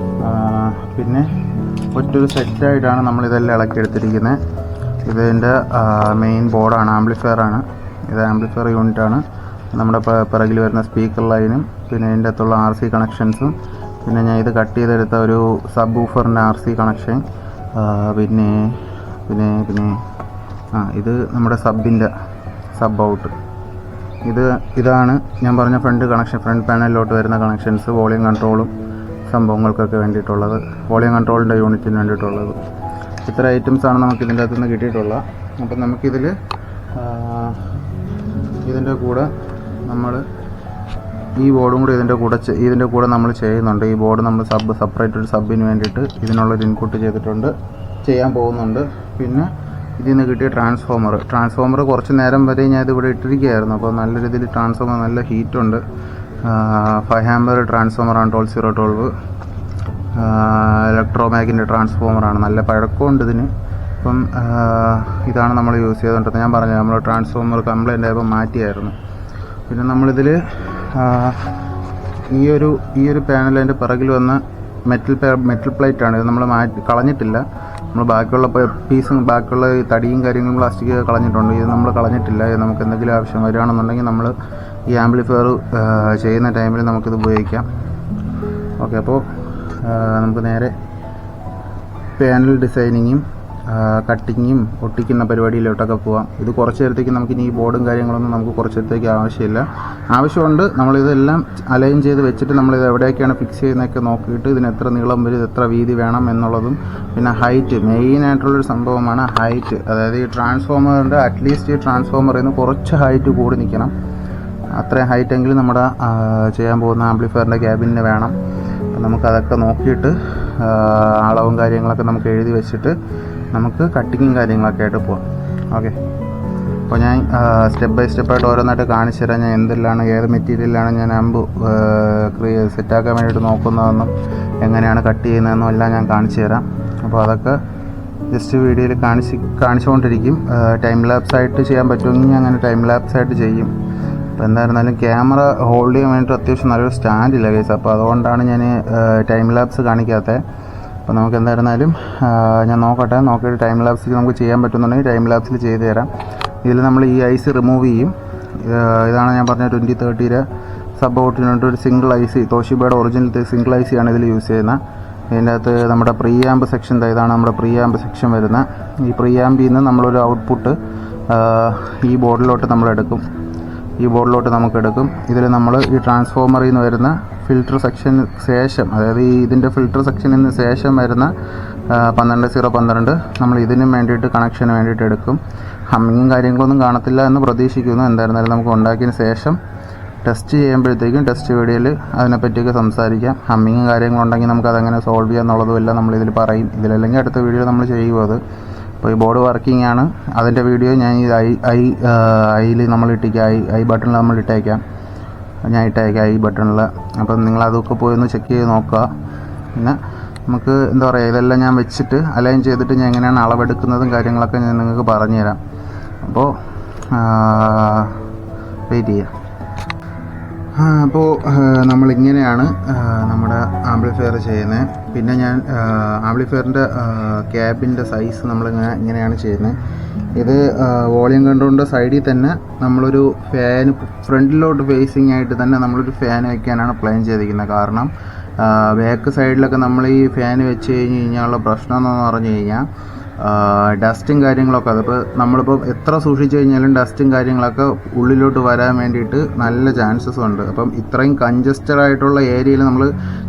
പിന്നെ ഒറ്റൊരു സെറ്റായിട്ടാണ് നമ്മളിതെല്ലാം ഇളക്കിയെടുത്തിരിക്കുന്നത്. ഇതിൻ്റെ മെയിൻ ബോർഡാണ്, ആംപ്ലിഫയറാണ്. ഇത് ആംപ്ലിഫയർ യൂണിറ്റാണ്. നമ്മുടെ പിറകിൽ വരുന്ന സ്പീക്കർ ലൈനും പിന്നെ ഇതിൻ്റെ അകത്തുള്ള RC കണക്ഷൻസും, പിന്നെ ഞാൻ ഇത് കട്ട് ചെയ്തെടുത്ത ഒരു സബ് ഊഫറിൻ്റെ RC കണക്ഷൻ, പിന്നെ പിന്നെ പിന്നെ ഇത് നമ്മുടെ സബിൻ്റെ സബ് ഔട്ട്. ഇതാണ് ഞാൻ പറഞ്ഞ ഫ്രണ്ട് പാനലിലോട്ട് വരുന്ന കണക്ഷൻസ്. വോളിയം കൺട്രോളും സംഭവങ്ങൾക്കൊക്കെ വേണ്ടിയിട്ടുള്ളത്, വോളിയം കൺട്രോളിൻ്റെ യൂണിറ്റിന് വേണ്ടിയിട്ടുള്ളത്. ഇത്ര ഐറ്റംസാണ് നമുക്ക് ഇതിൻ്റെ അകത്തു നിന്ന് കിട്ടിയിട്ടുള്ളത്. അപ്പം നമുക്കിതിൽ ഇതിൻ്റെ കൂടെ നമ്മൾ ഈ ബോർഡും കൂടി ഇതിൻ്റെ കൂടെ നമ്മൾ ചെയ്യുന്നുണ്ട്. ഈ ബോർഡ് നമ്മൾ സെപ്പറേറ്റ് ഒരു സബിന് വേണ്ടിയിട്ട് ഇതിനുള്ളൊരു ഇൻപുട്ട് ചെയ്യാൻ പോകുന്നുണ്ട്. പിന്നെ ഇതിൽ നിന്ന് കിട്ടിയ ട്രാൻസ്ഫോമർ കുറച്ച് നേരം വരെ ഞാൻ ഇതിവിടെ ഇട്ടിരിക്കുകയായിരുന്നു. അപ്പോൾ നല്ല രീതിയിൽ ട്രാൻസ്ഫോമർ നല്ല ഹീറ്റുണ്ട്. 5 ആമ്പർ ട്രാൻസ്ഫോമറാണ്, 12012 ഇലക്ട്രോമാഗിൻ്റെ ട്രാൻസ്ഫോമറാണ്. നല്ല പഴക്കമുണ്ട് ഇതിന്. അപ്പം ഇതാണ് നമ്മൾ യൂസ് ചെയ്തുകൊണ്ടിരുന്നത്. ഞാൻ പറഞ്ഞു നമ്മൾ ട്രാൻസ്ഫോമർ കംപ്ലൈൻ്റ് ആയപ്പോൾ മാറ്റിയായിരുന്നു. പിന്നെ നമ്മളിതിൽ ഈ ഒരു പാനൽ അതിൻ്റെ പിറകിൽ വന്ന മെറ്റൽ പ്ലേറ്റാണ്. ഇത് നമ്മൾ കളഞ്ഞിട്ടില്ല. നമ്മൾ ബാക്കിയുള്ള ബാക്കിയുള്ള തടിയും കാര്യങ്ങളും പ്ലാസ്റ്റിക് കളഞ്ഞിട്ടുണ്ട്. ഇത് നമ്മൾ കളഞ്ഞിട്ടില്ല. ഇത് നമുക്ക് എന്തെങ്കിലും ആവശ്യം വരികയാണെന്നുണ്ടെങ്കിൽ നമ്മൾ ഈ ആംപ്ലിഫയർ ചെയ്യുന്ന ടൈമിൽ നമുക്കിത് ഉപയോഗിക്കാം. ഓക്കെ, അപ്പോൾ നമുക്ക് നേരെ പാനൽ ഡിസൈനിങ്ങും കട്ടിങ്ങും ഒട്ടിക്കുന്ന പരിപാടിയിലോട്ടൊക്കെ പോവാം. ഇത് കുറച്ച് നേരത്തേക്ക് നമുക്കിനി ഈ ബോർഡും കാര്യങ്ങളൊന്നും നമുക്ക് കുറച്ച് നേരത്തേക്ക് ആവശ്യമില്ല. ആവശ്യമുണ്ട് നമ്മളിതെല്ലാം അലൈൻ ചെയ്ത് വെച്ചിട്ട് നമ്മളിത് എവിടെയൊക്കെയാണ് ഫിക്സ് ചെയ്യുന്നതൊക്കെ നോക്കിയിട്ട് ഇതിന് എത്ര നീളം വരും, എത്ര വീതി വേണം എന്നുള്ളതും, പിന്നെ ഹൈറ്റ്, മെയിനായിട്ടുള്ളൊരു സംഭവമാണ് ഹൈറ്റ്. അതായത് ഈ ട്രാൻസ്ഫോമറിൻ്റെ അറ്റ്ലീസ്റ്റ് ഈ ട്രാൻസ്ഫോമറിൽ നിന്ന് കുറച്ച് ഹൈറ്റ് കൂടി നിൽക്കണം. അത്രയും ഹൈറ്റെങ്കിലും നമ്മുടെ ചെയ്യാൻ പോകുന്ന ആംപ്ലിഫയറിൻ്റെ ക്യാബിന് വേണം. നമുക്കതൊക്കെ നോക്കിയിട്ട് അളവും കാര്യങ്ങളൊക്കെ നമുക്ക് എഴുതി വെച്ചിട്ട് നമുക്ക് കട്ടിങ്ങും കാര്യങ്ങളൊക്കെ ആയിട്ട് പോവാം. ഓക്കെ, അപ്പോൾ ഞാൻ സ്റ്റെപ്പ് ബൈ സ്റ്റെപ്പായിട്ട് ഓരോന്നായിട്ട് കാണിച്ചു തരാം. ഞാൻ എന്തെല്ലാം ഏത് മെറ്റീരിയലാണ് ഞാൻ ആമ്പ് സെറ്റാക്കാൻ വേണ്ടിയിട്ട് നോക്കുന്നതെന്നും എങ്ങനെയാണ് കട്ട് ചെയ്യുന്നതെന്നും എല്ലാം ഞാൻ കാണിച്ചു തരാം. അപ്പോൾ അതൊക്കെ ജസ്റ്റ് വീഡിയോയിൽ കാണിച്ചുകൊണ്ടിരിക്കും. ടൈം ലാപ്സ് ആയിട്ട് ചെയ്യാൻ പറ്റുമെങ്കിൽ ഞാൻ അങ്ങനെ ടൈം ലാപ്സ് ആയിട്ട് ചെയ്യും. അപ്പോൾ എന്തായിരുന്നാലും ക്യാമറ ഹോൾഡ് ചെയ്യാൻ വേണ്ടിയിട്ട് അത്യാവശ്യം നല്ലൊരു സ്റ്റാൻഡില്ല കേസ്. അപ്പോൾ അതുകൊണ്ടാണ് ഞാൻ ടൈം ലാപ്സ് കാണിക്കാത്തത്. അപ്പോൾ നമുക്ക് എന്തായിരുന്നാലും ഞാൻ നോക്കിയിട്ട് ടൈം ലാപ്സിൽ നമുക്ക് ചെയ്യാൻ പറ്റുന്നുണ്ടെങ്കിൽ ടൈം ലാപ്സിൽ ചെയ്ത് തരാം. ഇതിൽ നമ്മൾ ഈ ഐസി റിമൂവ് ചെയ്യും. ഇതാണ് ഞാൻ പറഞ്ഞ 2030 സബ് ഔട്ടിനുണ്ട് ഒരു സിംഗിൾ ഐസി, തോഷിബയുടെ ഒറിജിനൽ സിംഗിൾ ഐസിയാണ് ഇതിൽ യൂസ് ചെയ്യുന്നത്. ഇതിൻ്റെ അകത്ത് നമ്മുടെ പ്രീ ആമ്പ് സെക്ഷൻ, ഇതാണ് നമ്മുടെ പ്രീ ആമ്പ് സെക്ഷൻ വരുന്നത്. ഈ പ്രീ ആമ്പിൽ നിന്ന് നമ്മളൊരു ഔട്ട്പുട്ട് ഈ ബോർഡിലോട്ട് നമ്മളെടുക്കും. ഇതിൽ നമ്മൾ ഈ ട്രാൻസ്ഫോമറിൽ നിന്ന് വരുന്ന ഫിൽറ്റർ സെക്ഷന് ശേഷം, അതായത് ഈ ഇതിൻ്റെ ഫിൽറ്റർ സെക്ഷനിൽ നിന്ന് ശേഷം വരുന്ന 12012 നമ്മൾ ഇതിനും വേണ്ടിയിട്ട് കണക്ഷന് വേണ്ടിയിട്ട് എടുക്കും. ഹമ്മിങ്ങും കാര്യങ്ങളൊന്നും കാണത്തില്ല എന്ന് പ്രതീക്ഷിക്കുന്നു. എന്തായിരുന്നാലും നമുക്ക് ഉണ്ടാക്കിയതിന് ശേഷം ടെസ്റ്റ് ചെയ്യുമ്പോഴത്തേക്കും ടെസ്റ്റ് വീഡിയോയിൽ അതിനെപ്പറ്റിയൊക്കെ സംസാരിക്കാം. ഹമ്മിങ്ങും കാര്യങ്ങളുണ്ടെങ്കിൽ നമുക്ക് അതെങ്ങനെ സോൾവ് ചെയ്യുക എന്നുള്ളതും എല്ലാം നമ്മളിതിൽ പറയും. ഇതിലല്ലെങ്കിൽ അടുത്ത വീഡിയോ നമ്മൾ ചെയ്യുമോ അത്. അപ്പോൾ ഈ ബോർഡ് വർക്കിംഗ് ആണ്. അതിൻ്റെ വീഡിയോ ഞാൻ ഈ ഐയിൽ നമ്മൾ ഐ ബട്ടണിൽ നമ്മൾ ഇട്ടേക്കാം. ഞാൻ ഇട്ടേക്കാം ഐ ബട്ടണിൽ. അപ്പം നിങ്ങളതൊക്കെ പോയി ഒന്ന് ചെക്ക് ചെയ്ത് നോക്കുക. പിന്നെ നമുക്ക് എന്താ പറയുക, ഇതെല്ലാം ഞാൻ വെച്ചിട്ട് അലൈൻ ചെയ്തിട്ട് ഞാൻ എങ്ങനെയാണ് അളവെടുക്കുന്നതും കാര്യങ്ങളൊക്കെ ഞാൻ നിങ്ങൾക്ക് പറഞ്ഞു തരാം. അപ്പോൾ വെയിറ്റ് ചെയ്യാം. അപ്പോൾ നമ്മളിങ്ങനെയാണ് നമ്മുടെ ആംപ്ലിഫയർ ചെയ്യുന്നത്. പിന്നെ ഞാൻ ആംപ്ലിഫയറിൻ്റെ ക്യാബിൻ്റെ സൈസ് ഇങ്ങനെയാണ് ചെയ്യുന്നത്. ഇത് വോളിയം കൺട്രോളിൻ്റെ സൈഡിൽ തന്നെ നമ്മളൊരു ഫാൻ ഫ്രണ്ടിലോട്ട് ഫേസിങ് ആയിട്ട് തന്നെ നമ്മളൊരു ഫാൻ വയ്ക്കാനാണ് പ്ലാൻ ചെയ്തിരിക്കുന്നത്. കാരണം ബാക്ക് സൈഡിലൊക്കെ നമ്മൾ ഈ ഫാൻ വെച്ച് കഴിഞ്ഞാലുള്ള പ്രശ്നം എന്ന് പറഞ്ഞു കഴിഞ്ഞാൽ ഡസ്റ്റും കാര്യങ്ങളൊക്കെ, അതിപ്പോൾ നമ്മളിപ്പോൾ എത്ര സൂക്ഷിച്ചു കഴിഞ്ഞാലും ഡസ്റ്റും കാര്യങ്ങളൊക്കെ ഉള്ളിലോട്ട് വരാൻ വേണ്ടിയിട്ട് നല്ല ചാൻസസ് ഉണ്ട്. അപ്പം ഇത്രയും കൺജസ്റ്റഡ് ആയിട്ടുള്ള ഏരിയയിൽ നമ്മൾ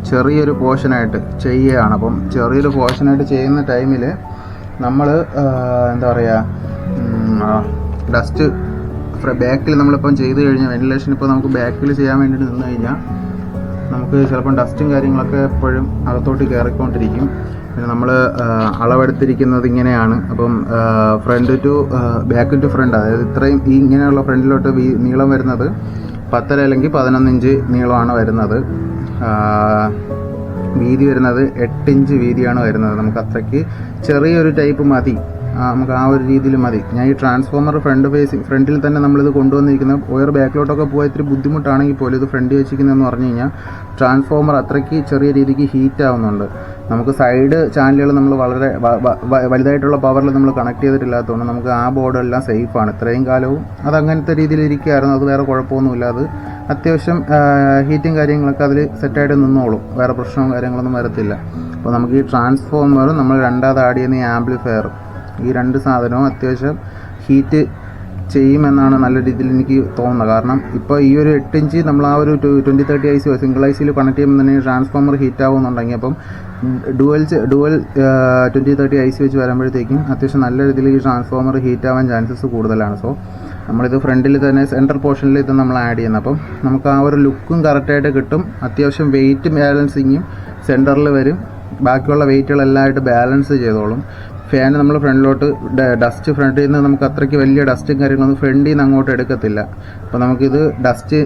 ചെറിയൊരു പോർഷനായിട്ട് ചെയ്യുകയാണ്. അപ്പം ചെറിയൊരു പോർഷനായിട്ട് ചെയ്യുന്ന ടൈമിൽ നമ്മൾ എന്താ പറയുക, ഡസ്റ്റ് ബാക്കിൽ നമ്മളിപ്പം ചെയ്ത് കഴിഞ്ഞാൽ വെന്റിലേഷൻ ഇപ്പോൾ നമുക്ക് ബാക്കിൽ ചെയ്യാൻ വേണ്ടിയിട്ട് നിന്ന് കഴിഞ്ഞാൽ നമുക്ക് ചിലപ്പം ഡസ്റ്റും കാര്യങ്ങളൊക്കെ എപ്പോഴും അകത്തോട്ട് കയറിക്കൊണ്ടിരിക്കും. പിന്നെ നമ്മൾ അളവെടുത്തിരിക്കുന്നത് ഇങ്ങനെയാണ്. അപ്പം ബാക്ക് ടു ഫ്രണ്ട്, അതായത് ഇത്രയും ഈ ഇങ്ങനെയുള്ള ഫ്രണ്ടിലോട്ട് നീളം വരുന്നത് 10 അല്ലെങ്കിൽ 11 ഇഞ്ച് നീളമാണ് വരുന്നത്. വീതി വരുന്നത് 8 ഇഞ്ച് വീതിയാണ് വരുന്നത്. നമുക്ക് അത്രയ്ക്ക് ചെറിയൊരു ടൈപ്പ് മതി, നമുക്ക് ആ ഒരു രീതിയിൽ മതി. ഞാൻ ഈ ട്രാൻസ്ഫോമർ ഫ്രണ്ടിൽ തന്നെ നമ്മളിത് കൊണ്ടുവന്നിരിക്കുന്നത് വയർ ബാക്കിലോട്ടൊക്കെ പോയാൽ ഇത്തിരി ബുദ്ധിമുട്ടാണെങ്കിൽ പോലും ഇത് ഫ്രണ്ടിൽ വെച്ചിരിക്കുന്നതെന്ന് പറഞ്ഞു കഴിഞ്ഞാൽ ട്രാൻസ്ഫോമർ അത്രയ്ക്ക് ചെറിയ രീതിക്ക് ഹീറ്റ് ആവുന്നുണ്ട്. നമുക്ക് സൈഡ് ചാനലുകൾ നമ്മൾ വളരെ വലുതായിട്ടുള്ള പവറിൽ നമ്മൾ കണക്ട് ചെയ്തിട്ടില്ലാത്തതുകൊണ്ട് നമുക്ക് ആ ബോർഡെല്ലാം സേഫാണ്. ഇത്രയും കാലവും അതങ്ങനത്തെ രീതിയിൽ ഇരിക്കുകയായിരുന്നു. അത് വേറെ കുഴപ്പമൊന്നുമില്ല. അത് അത്യാവശ്യം ഹീറ്റും കാര്യങ്ങളൊക്കെ അതിൽ സെറ്റായിട്ട് നിന്നോളും, വേറെ പ്രശ്നവും കാര്യങ്ങളൊന്നും വരത്തില്ല. അപ്പോൾ നമുക്ക് ഈ ട്രാൻസ്ഫോമറും നമ്മൾ രണ്ടാമത് ആഡ് ചെയ്യുന്ന ഈ ആംപ്ലിഫയറും, ഈ രണ്ട് സാധനവും അത്യാവശ്യം ഹീറ്റ് ചെയ്യുമെന്നാണ് നല്ല രീതിയിൽ എനിക്ക് തോന്നുന്നത്. കാരണം ഇപ്പോൾ ഈ ഒരു 8 ഇഞ്ച് നമ്മൾ ആ ഒരു 2030 ഐസി സിംഗിൾ ഐസിയിൽ കണക്ട് ചെയ്യുമ്പോൾ തന്നെ ട്രാൻസ്ഫോമർ ഹീറ്റ് ആവുന്നുണ്ടെങ്കിൽ അപ്പം ഡുവൽ 2030 ഐസി വെച്ച് വരുമ്പോഴത്തേക്കും അത്യാവശ്യം നല്ല രീതിയിൽ ഈ ട്രാൻസ്ഫോമർ ഹീറ്റ് ആവാൻ ചാൻസസ് കൂടുതലാണ്. സോ നമ്മളിത് ഫ്രണ്ടിൽ തന്നെ സെൻട്രൽ പോർഷനിൽ ഇത് നമ്മൾ ആഡ് ചെയ്യുന്നത്. അപ്പം നമുക്ക് ആ ഒരു ലുക്കും കറക്റ്റായിട്ട് കിട്ടും. അത്യാവശ്യം വെയിറ്റ് ബാലൻസിങ്ങും സെൻറ്ററിൽ വരും. ബാക്കിയുള്ള വെയിറ്റുകളെല്ലാം ആയിട്ട് ബാലൻസ് ചെയ്തോളും. ഫാൻ നമ്മൾ ഫ്രണ്ടിലോട്ട് ഡസ്റ്റ് ഫ്രണ്ടിൽ നിന്ന് നമുക്ക് അത്രയ്ക്ക് വലിയ ഡസ്റ്റും കാര്യങ്ങളൊന്നും ഫ്രണ്ടിൽ നിന്ന് അങ്ങോട്ട് എടുക്കത്തില്ല. അപ്പോൾ നമുക്കിത് ഡസ്റ്റ്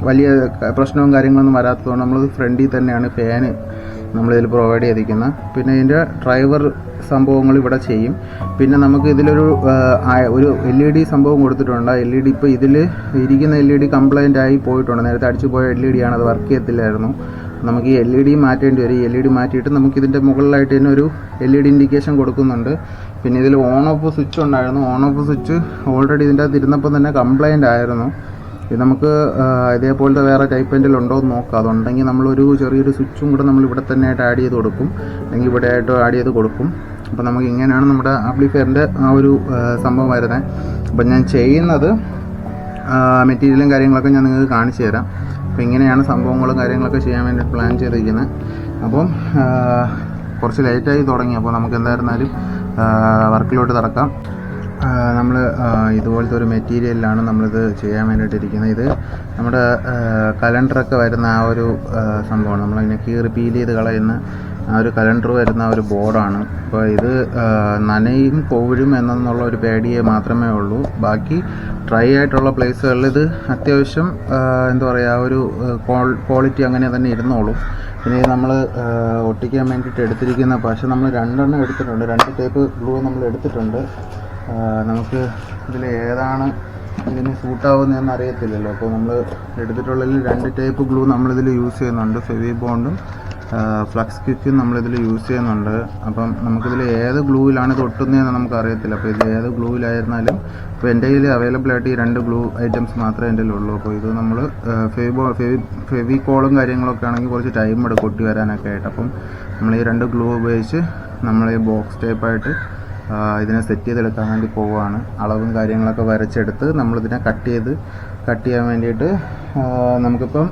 വലിയ പ്രശ്നവും കാര്യങ്ങളൊന്നും വരാത്തതുകൊണ്ട് നമ്മളിത് ഫ്രണ്ടിൽ തന്നെയാണ് ഫാന് നമ്മളിതിൽ പ്രൊവൈഡ് ചെയ്തിരിക്കുന്നത്. പിന്നെ ഇതിൻ്റെ ഡ്രൈവർ സംഭവങ്ങൾ ഇവിടെ ചെയ്യും. പിന്നെ നമുക്ക് ഇതിലൊരു LED സംഭവം കൊടുത്തിട്ടുണ്ട്. LED ഇപ്പോൾ ഇതിൽ ഇരിക്കുന്ന LED കംപ്ലൈൻ്റ് ആയി പോയിട്ടുണ്ട്. നേരത്തെ അടിച്ചു പോയ LED ആണ്, അത് വർക്ക് ചെയ്യത്തില്ലായിരുന്നു. നമുക്ക് ഈ LED മാറ്റേണ്ടി വരും. ഈ LED മാറ്റിയിട്ട് നമുക്കിതിൻ്റെ മുകളിലായിട്ട് തന്നെ ഒരു LED ഇൻഡിക്കേഷൻ കൊടുക്കുന്നുണ്ട്. പിന്നെ ഇതിൽ ഓൺ ഓഫ് സ്വിച്ച് ഉണ്ടായിരുന്നു. ഓൺ ഓഫ് സ്വിച്ച് ഓൾറെഡി ഇതിൻ്റെ അകത്ത് ഇരുന്നപ്പോൾ തന്നെ കംപ്ലൈൻ്റ് ആയിരുന്നു. ഇത് നമുക്ക് ഇതേപോലത്തെ വേറെ ടൈപ്പ് പെൻറ്റിൽ ഉണ്ടോ എന്ന് നോക്കാം. അതുണ്ടെങ്കിൽ നമ്മളൊരു ചെറിയൊരു സ്വിച്ചും കൂടെ നമ്മൾ ഇവിടെ തന്നെ ആയിട്ട് ആഡ് ചെയ്ത് കൊടുക്കും, അല്ലെങ്കിൽ ഇവിടെ ആയിട്ട് ആഡ് ചെയ്ത് കൊടുക്കും. അപ്പോൾ നമുക്ക് ഇങ്ങനെയാണ് നമ്മുടെ ആംപ്ലിഫയറിൻ്റെ ആ ഒരു സംഭവം വരുന്നത്. അപ്പം ഞാൻ ചെയ്യുന്നത് മെറ്റീരിയലും കാര്യങ്ങളൊക്കെ ഞാൻ നിങ്ങൾക്ക് കാണിച്ചു തരാം. അപ്പോൾ ഇങ്ങനെയാണ് സംഭവങ്ങളും കാര്യങ്ങളൊക്കെ ചെയ്യാൻ വേണ്ടി പ്ലാൻ ചെയ്തിരിക്കുന്നത്. അപ്പം കുറച്ച് ലേറ്റായി തുടങ്ങി. അപ്പോൾ നമുക്ക് എന്തായിരുന്നാലും വർക്കിലോട്ട് നടക്കാം. നമ്മൾ ഇതുപോലത്തെ ഒരു മെറ്റീരിയലിലാണ് നമ്മളിത് ചെയ്യാൻ വേണ്ടിയിട്ടിരിക്കുന്നത്. ഇത് നമ്മുടെ കലണ്ടറൊക്കെ വരുന്ന ആ ഒരു സംഭവമാണ്. നമ്മളിങ്ങനെ പീൽ ചെയ്ത് കളയുന്ന ആ ഒരു കലണ്ടർ വരുന്ന ആ ഒരു ബോർഡാണ്. അപ്പോൾ ഇത് നനയും കോവിലും എന്നുള്ള ഒരു പേടിയെ മാത്രമേ ഉള്ളൂ. ബാക്കി ഡ്രൈ ആയിട്ടുള്ള പ്ലേസുകളിൽ ഇത് അത്യാവശ്യം എന്താ പറയുക, ഒരു ക്വാളിറ്റി അങ്ങനെ തന്നെ ഇരുന്നോളൂ. പിന്നെ നമ്മൾ ഒട്ടിക്കാൻ വേണ്ടിയിട്ട് എടുത്തിരിക്കുന്ന പശ നമ്മൾ 2 എണ്ണം എടുത്തിട്ടുണ്ട്. 2 ടൈപ്പ് ഗ്ലൂ നമ്മൾ എടുത്തിട്ടുണ്ട്. നമുക്ക് ഇതിൽ ഏതാണ് ഇതിന് സൂട്ടാവുന്നതെന്ന് അറിയത്തില്ലല്ലോ. അപ്പോൾ നമ്മൾ എടുത്തിട്ടുള്ളതിൽ 2 ടൈപ്പ് ഗ്ലൂ നമ്മളിതിൽ യൂസ് ചെയ്യുന്നുണ്ട്. ഫെവി ബോണ്ടും ഫ്ലക്സ് ക്വിക്കും നമ്മളിതിൽ യൂസ് ചെയ്യുന്നുണ്ട്. അപ്പം നമുക്കിതിൽ ഏത് ഗ്ലൂവിലാണ് ഇത് ഒട്ടുന്നതെന്ന് നമുക്ക് അറിയത്തില്ല. അപ്പോൾ ഇതിൽ ഏത് ഗ്ലൂവിലായിരുന്നാലും ഇപ്പോൾ എൻ്റെ കയ്യിൽ അവൈലബിൾ ആയിട്ട് ഈ 2 ഗ്ലൂ ഐറ്റംസ് മാത്രമേ എൻ്റെ ഉള്ളൂ. അപ്പോൾ ഇത് നമ്മൾ ഫെവിക്കോളും കാര്യങ്ങളൊക്കെ ആണെങ്കിൽ കുറച്ച് ടൈം എടുക്കും ഒട്ടി വരാനൊക്കെ ആയിട്ട്. അപ്പം നമ്മൾ ഈ 2 ഗ്ലൂ ഉപയോഗിച്ച് നമ്മൾ ഈ ബോക്സ് ടൈപ്പായിട്ട് ഇതിനെ സെറ്റ് ചെയ്തെടുക്കാൻ വേണ്ടി പോവുകയാണ്. അളവും കാര്യങ്ങളൊക്കെ വരച്ചെടുത്ത് നമ്മളിതിനെ കട്ട് ചെയ്യാൻ വേണ്ടിയിട്ട് നമുക്കിപ്പം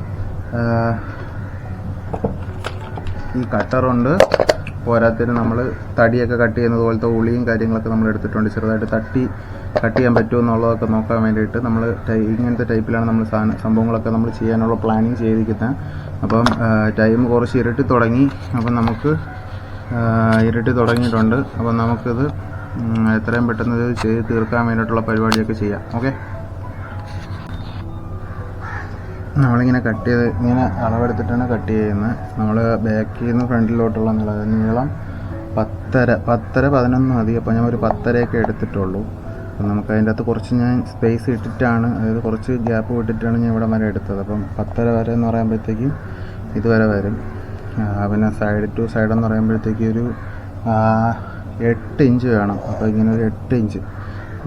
ഈ കട്ടറുണ്ട്. പോരാത്തിന് നമ്മൾ തടിയൊക്കെ കട്ട് ചെയ്യുന്നത് പോലത്തെ ഉളിയും കാര്യങ്ങളൊക്കെ നമ്മൾ എടുത്തിട്ടുണ്ട്. ചെറുതായിട്ട് കട്ട് ചെയ്യാൻ പറ്റുമോ എന്നുള്ളതൊക്കെ നോക്കാൻ വേണ്ടിയിട്ട് നമ്മൾ ഇങ്ങനത്തെ ടൈപ്പിലാണ് നമ്മൾ സംഭവങ്ങളൊക്കെ നമ്മൾ ചെയ്യാനുള്ള പ്ലാനിങ് ചെയ്തിരിക്കുന്നത്. അപ്പം ടൈം കുറച്ച് ഇരട്ടി തുടങ്ങി. അപ്പം നമുക്ക് ഇരട്ടി തുടങ്ങിയിട്ടുണ്ട്. അപ്പം നമുക്കിത് എത്രയും പെട്ടെന്ന് ഇത് ചെയ്ത് തീർക്കാൻ വേണ്ടിയിട്ടുള്ള പരിപാടിയൊക്കെ ചെയ്യാം. ഓക്കെ, നമ്മളിങ്ങനെ കട്ട് ചെയ്ത് ഇങ്ങനെ അളവെടുത്തിട്ടാണ് കട്ട് ചെയ്യുന്നത്. നമ്മൾ ബാക്കിൽ നിന്ന് ഫ്രണ്ടിലോട്ടുള്ള നീളം 10-11 മതി. അപ്പോൾ ഞാൻ ഒരു 10 എടുത്തിട്ടുള്ളൂ. അപ്പം നമുക്ക് അതിൻ്റെ അകത്ത് കുറച്ച് ഞാൻ സ്പേസ് ഇട്ടിട്ടാണ്, അതായത് കുറച്ച് ഗ്യാപ്പ് വിട്ടിട്ടാണ് ഞാൻ ഇവിടെ വരെ എടുത്തത്. അപ്പം 10 വരെ എന്ന് പറയുമ്പോഴത്തേക്കും ഇതുവരെ വരും. പിന്നെ സൈഡ് ടു സൈഡ് എന്ന് പറയുമ്പോഴത്തേക്കും ഒരു 8 ഇഞ്ച് വേണം. അപ്പോൾ ഇങ്ങനെ ഒരു 8 ഇഞ്ച്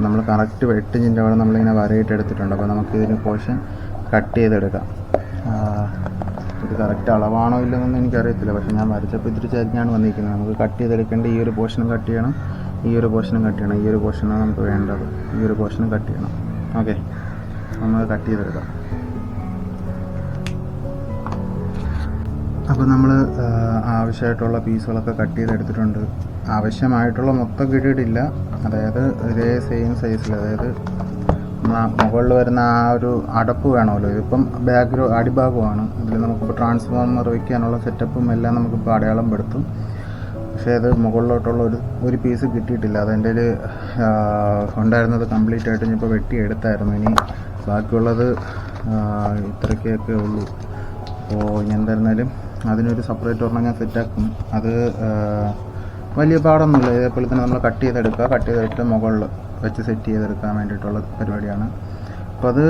നമ്മൾ കറക്റ്റ് 8 ഇഞ്ചിൻ്റെ അവിടെ നമ്മളിങ്ങനെ വരയിട്ട് എടുത്തിട്ടുണ്ട്. അപ്പോൾ നമുക്ക് ഇതിന് പോർഷൻ കട്ട് ചെയ്തെടുക്കാം. ഇത് കറക്റ്റ് അളവാണോ ഇല്ലെന്നൊന്നും എനിക്കറിയത്തില്ല. പക്ഷേ ഞാൻ വരച്ചപ്പോൾ ഇത്തിരി ചരിഞ്ഞാണ് വന്നിരിക്കുന്നത്. നമുക്ക് കട്ട് ചെയ്തെടുക്കേണ്ട ഈ ഒരു പോർഷനും കട്ട് ചെയ്യണം, ഈ ഒരു പോർഷനും കട്ട് ചെയ്യണം. ഈ ഒരു പോർഷനാണ് നമുക്ക് വേണ്ടത്. ഈ ഒരു പോർഷനും കട്ട് ചെയ്യണം. ഓക്കെ, നമ്മൾ കട്ട് ചെയ്തെടുക്കാം. അപ്പോൾ നമ്മൾ ആവശ്യമായിട്ടുള്ള പീസുകളൊക്കെ കട്ട് ചെയ്തെടുത്തിട്ടുണ്ട്. ആവശ്യമായിട്ടുള്ള മൊത്തം കിട്ടിയിട്ടില്ല. അതായത് ഇതേ സെയിം സൈസിൽ, അതായത് മുകളിൽ വരുന്ന ആ ഒരു അടപ്പ് വേണമല്ലോ. ഇതിപ്പം അടിഭാഗമാണ്. ഇതിൽ നമുക്കിപ്പോൾ ട്രാൻസ്ഫോർമർ വയ്ക്കാനുള്ള സെറ്റപ്പും എല്ലാം നമുക്കിപ്പോൾ അടയാളം പെടുത്തും. പക്ഷേ അത് മുകളിലോട്ടുള്ള ഒരു പീസ് കിട്ടിയിട്ടില്ല. അതെൻ്റെ ഉണ്ടായിരുന്നത് കംപ്ലീറ്റ് ആയിട്ട് ഞാനിപ്പോൾ വെട്ടിയെടുത്തായിരുന്നു. ഇനി ബാക്കിയുള്ളത് ഇത്രയ്ക്കൊക്കെ ഉള്ളൂ. അപ്പോൾ ഇനി എന്തായിരുന്നാലും അതിനൊരു സെപ്പറേറ്റ് ഒരെണ്ണം ഞാൻ സെറ്റാക്കും. അത് വലിയ പാടൊന്നുമില്ല. ഇതേപോലെ തന്നെ നമ്മൾ കട്ട് ചെയ്തെടുത്തിട്ട് മുകളിൽ വെച്ച് സെറ്റ് ചെയ്തെടുക്കാൻ വേണ്ടിയിട്ടുള്ള പരിപാടിയാണ്. അപ്പോൾ അത്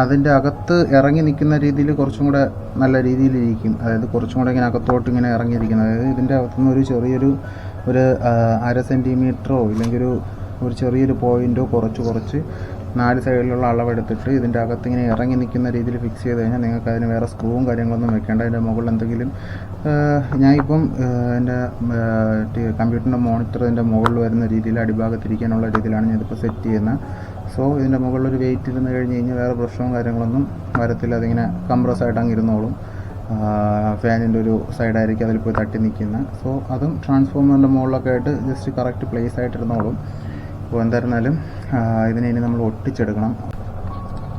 അതിൻ്റെ അകത്ത് ഇറങ്ങി നിൽക്കുന്ന രീതിയിൽ കുറച്ചും കൂടെ നല്ല രീതിയിലിരിക്കും. അതായത് കുറച്ചും കൂടെ ഇങ്ങനെ അകത്തോട്ട് ഇങ്ങനെ ഇറങ്ങിയിരിക്കുന്നത്. അതായത് ഇതിൻ്റെ അകത്തുനിന്ന് ഒരു ചെറിയൊരു 1/2 സെൻറ്റിമീറ്ററോ ഇല്ലെങ്കിൽ ഒരു ചെറിയൊരു പോയിൻറ്റോ കുറച്ച് 4 സൈഡിലുള്ള അളവെടുത്തിട്ട് ഇതിൻ്റെ അകത്ത് ഇങ്ങനെ ഇറങ്ങി നിൽക്കുന്ന രീതിയിൽ ഫിക്സ് ചെയ്ത് കഴിഞ്ഞാൽ നിങ്ങൾക്ക് അതിന് വേറെ സ്ക്രൂവും കാര്യങ്ങളൊന്നും വെക്കേണ്ട. അതിൻ്റെ മുകളിൽ എന്തെങ്കിലും ഞാനിപ്പം എൻ്റെ കമ്പ്യൂട്ടറിൻ്റെ മോണിറ്റർ ഇതിൻ്റെ മുകളിൽ വരുന്ന രീതിയിൽ അടിഭാഗത്തിരിക്കാനുള്ള രീതിയിലാണ് ഞാനിപ്പോൾ സെറ്റ് ചെയ്യുന്നത്. സോ ഇതിൻ്റെ മുകളിലൊരു വെയിറ്റ് ഇരുന്ന് കഴിഞ്ഞ് കഴിഞ്ഞാൽ വേറെ പ്രശ്നവും കാര്യങ്ങളൊന്നും വരത്തില്ല. അതിങ്ങനെ കംപ്രസ് ആയിട്ട് അങ്ങ് ഇരുന്നോളും. ഫാനിൻ്റെ ഒരു സൈഡായിരിക്കും അതിൽ പോയി തട്ടി നിൽക്കുന്നത്. സോ അതും ട്രാൻസ്ഫോമറിൻ്റെ മുകളിലൊക്കെ ആയിട്ട് ജസ്റ്റ് കറക്റ്റ് പ്ലേസ് ആയിട്ടിരുന്നോളും. അപ്പോൾ എന്തായിരുന്നാലും ഇതിനെ ഇനി നമ്മൾ ഒട്ടിച്ചെടുക്കണം.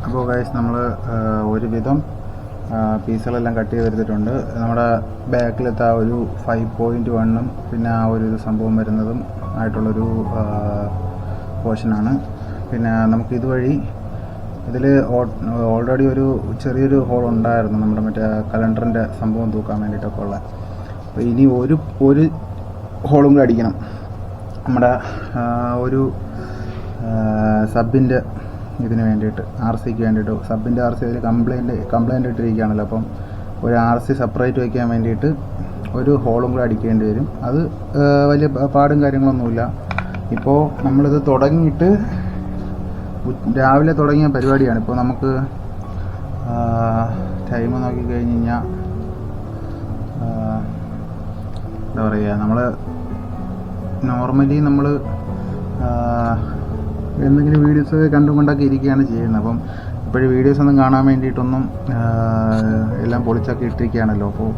അപ്പോൾ ഗൈസ് നമ്മൾ ഒരുവിധം പീസുകളെല്ലാം കട്ട് ചെയ്തെടുത്തിട്ടുണ്ട്. നമ്മുടെ ബാക്കിലത്തെ ആ ഒരു 5.1 പിന്നെ ആ ഒരു സംഭവം വരുന്നതും ആയിട്ടുള്ളൊരു പോർഷനാണ്. പിന്നെ നമുക്ക് ഇതുവഴി ഇതിൽ ഓൾറെഡി ഒരു ചെറിയൊരു ഹോൾ ഉണ്ടായിരുന്നു നമ്മുടെ മറ്റേ കലണ്ടറിൻ്റെ സംഭവം തൂക്കാൻ വേണ്ടിയിട്ടൊക്കെ ഉള്ള. അപ്പോൾ ഇനി ഒരു ഹോളും കൂടെ അടിക്കണം. നമ്മുടെ ഒരു സബിൻ്റെ ഇതിന് വേണ്ടിയിട്ട്, RCക്ക് വേണ്ടിയിട്ട്. സബിൻ്റെ RC അതിൽ കംപ്ലൈൻറ്റ് ഇട്ടിരിക്കുകയാണല്ലോ. അപ്പം ഒരു RC സെപ്പറേറ്റ് വയ്ക്കാൻ വേണ്ടിയിട്ട് ഒരു ഹോളും കൂടെ അടിക്കേണ്ടി വരും. അത് വലിയ പാടും കാര്യങ്ങളൊന്നുമില്ല. ഇപ്പോൾ നമ്മളിത് തുടങ്ങിയിട്ട് രാവിലെ തുടങ്ങിയ പരിപാടിയാണ്. ഇപ്പോൾ നമുക്ക് ടൈം നോക്കിക്കഴിഞ്ഞ് കഴിഞ്ഞാൽ എന്താ പറയുക, നമ്മൾ നോർമലി നമ്മൾ എന്തെങ്കിലും വീഡിയോസ് കണ്ടുകൊണ്ടൊക്കെ ഇരിക്കുകയാണ് ചെയ്യുന്നത്. അപ്പം ഇപ്പോഴും വീഡിയോസ് ഒന്നും കാണാൻ വേണ്ടിയിട്ടൊന്നും എല്ലാം പൊളിച്ചൊക്കെ ഇട്ടിരിക്കുകയാണല്ലോ. അപ്പോൾ